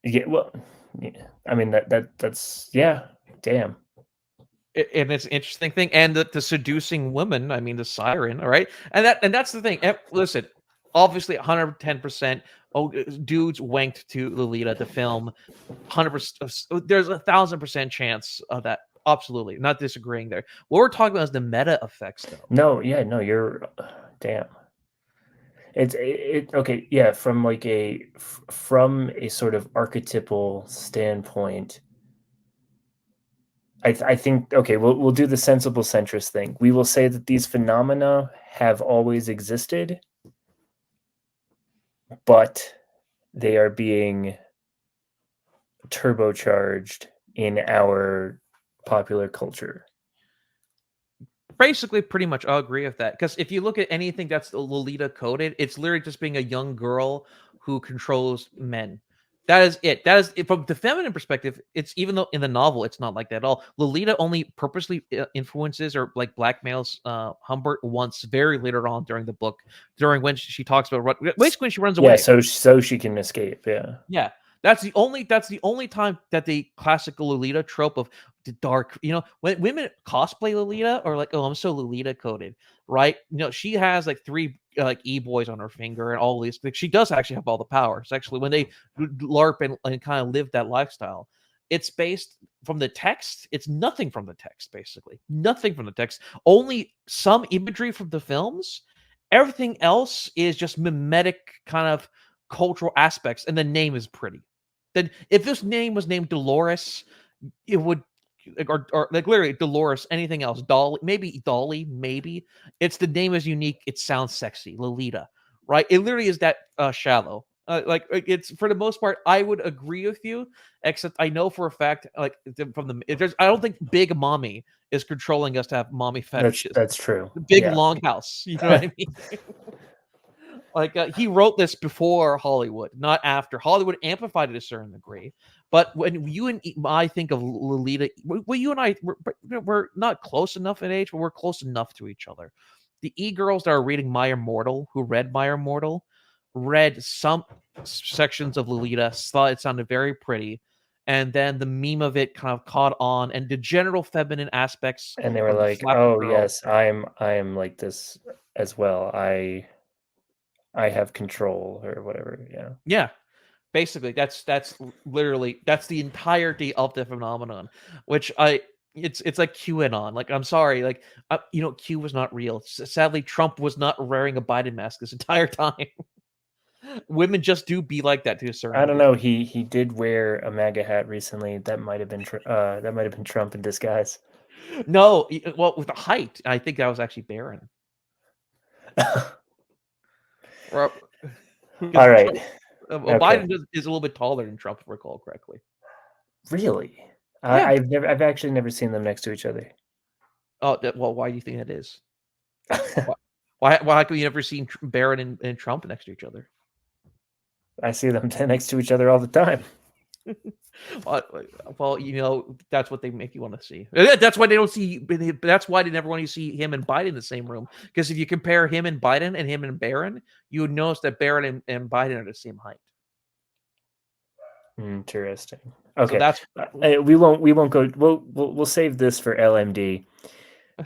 yeah, well, yeah, I mean, that's yeah, damn. And it's an interesting thing, and the seducing woman. I mean, the siren. All right, and that's the thing. Listen, obviously, 110%. Oh, dudes wanked to Lolita the film. 100%. There's 1,000% chance of that. Absolutely, not disagreeing there. What we're talking about is the meta effects, though. No, yeah, no, you're damn. It okay, yeah, from like from a sort of archetypal standpoint, I think okay, we'll do the sensible centrist thing. We will say that these phenomena have always existed, but they are being turbocharged in our popular culture. Basically, pretty much, I'll agree with that. Because if you look at anything that's Lolita coded, it's literally just being a young girl who controls men. That is it. That is it. From the feminine perspective. It's even though in the novel it's not like that at all. Lolita only purposely influences or like blackmails Humbert once, very later on during the book, during when she talks about basically when she runs Yeah, away. so she can escape. Yeah, Yeah. That's the only time that the classical Lolita trope of the dark, when women cosplay Lolita or like, oh, I'm so Lolita coded, right? She has like three like e-boys on her finger and all these. Like, she does actually have all the powers. Actually, when they LARP and kind of live that lifestyle, it's based from the text. It's nothing from the text, basically. Nothing from the text. Only some imagery from the films. Everything else is just mimetic kind of cultural aspects, and the name is pretty. Then if this name was named Dolores, it would or like literally Dolores, anything else, Dolly, maybe. It's the name is unique, it sounds sexy, Lolita, right? It literally is that shallow. It's for the most part, I would agree with you, except I know for a fact, like from the if there's, I don't think Big Mommy is controlling us to have mommy fetishes. that's true. The big Yeah. long house, you know what I mean? Like he wrote this before Hollywood, not after. Hollywood amplified it to a certain degree. But when you and I think of Lolita, well, you and I, we're not close enough in age, but we're close enough to each other. The e-girls that are reading My Immortal, who read My Immortal, read some sections of Lolita, thought it sounded very pretty, and then the meme of it kind of caught on, and the general feminine aspects And they were of the like, flapper "Oh girl. yes, I am like this as well. I have control or whatever." Yeah. Yeah, basically that's literally that's the entirety of the phenomenon, which it's like QAnon. Like I'm sorry, like Q was not real. Sadly, Trump was not wearing a Biden mask this entire time. Women just do be like that to a certain I don't degree. know. He did wear a MAGA hat recently. That might have been Trump in disguise. No, well, with the height, I think that was actually Barron. Or, because All right. Trump, Okay. Biden is a little bit taller than Trump, if I recall correctly. Really? Yeah. I've actually never seen them next to each other. Oh, well, why do you think that is? Why have you never seen Barron and Trump next to each other? I see them next to each other all the time. Well, that's what they make you want to see. That's why they don't see. That's why they never want to see him and Biden in the same room. Because if you compare him and Biden and him and Barron, you would notice that Barron and Biden are the same height. Interesting. So Okay. that's We won't go. We'll save this for LMD.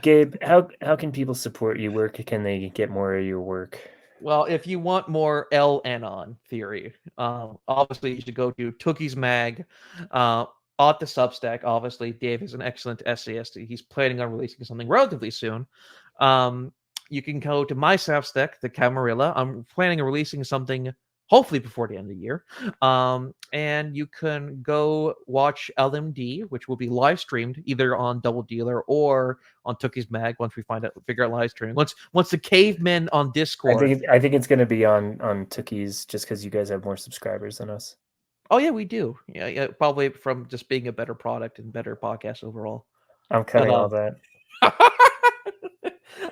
Gabe, how can people support you? Where can they get more of your work? well, if you want more LNon theory, obviously you should go to Tookie's Mag, at the Substack. Obviously, Dave is an excellent essayist. He's planning on releasing something relatively soon. You can go to my Substack, the Camarilla. I'm planning on releasing something hopefully before the end of the year. And you can go watch LMD, which will be live streamed either on Double Dealer or on Tookie's Mag once we figure out live streaming. Once the cavemen on Discord. I think it's going to be on Tookie's just because you guys have more subscribers than us. Oh yeah, we do. Yeah, probably from just being a better product and better podcast overall. I'm cutting all that.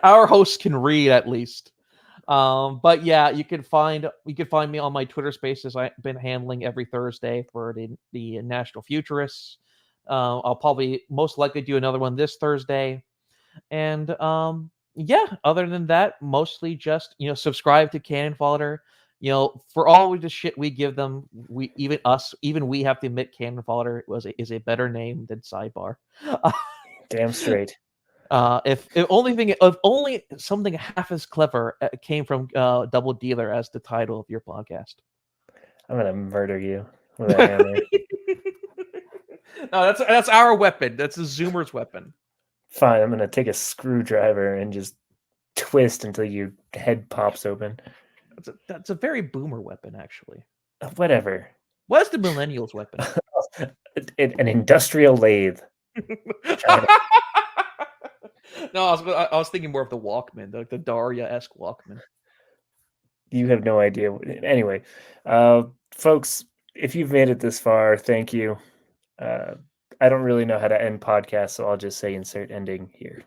Our hosts can read at least. But yeah, you can find me on my Twitter Spaces. I've been handling every Thursday for the National Futurists. I'll probably most likely do another one this Thursday. And yeah, other than that, mostly just subscribe to Canon Fodder. For all of the shit we give them, we have to admit Canon Fodder is a better name than Sidebar. Damn straight. If only something half as clever came from Double Dealer as the title of your podcast. I'm gonna murder you with a hammer. No, that's our weapon. That's the Zoomer's weapon. Fine, I'm gonna take a screwdriver and just twist until your head pops open. That's a very boomer weapon, actually. Whatever. What's the millennials' weapon? An industrial lathe. No, I was thinking more of the Walkman, like the Daria-esque Walkman. You have no idea. Anyway, folks, if you've made it this far, thank you. I don't really know how to end podcasts, so I'll just say insert ending here.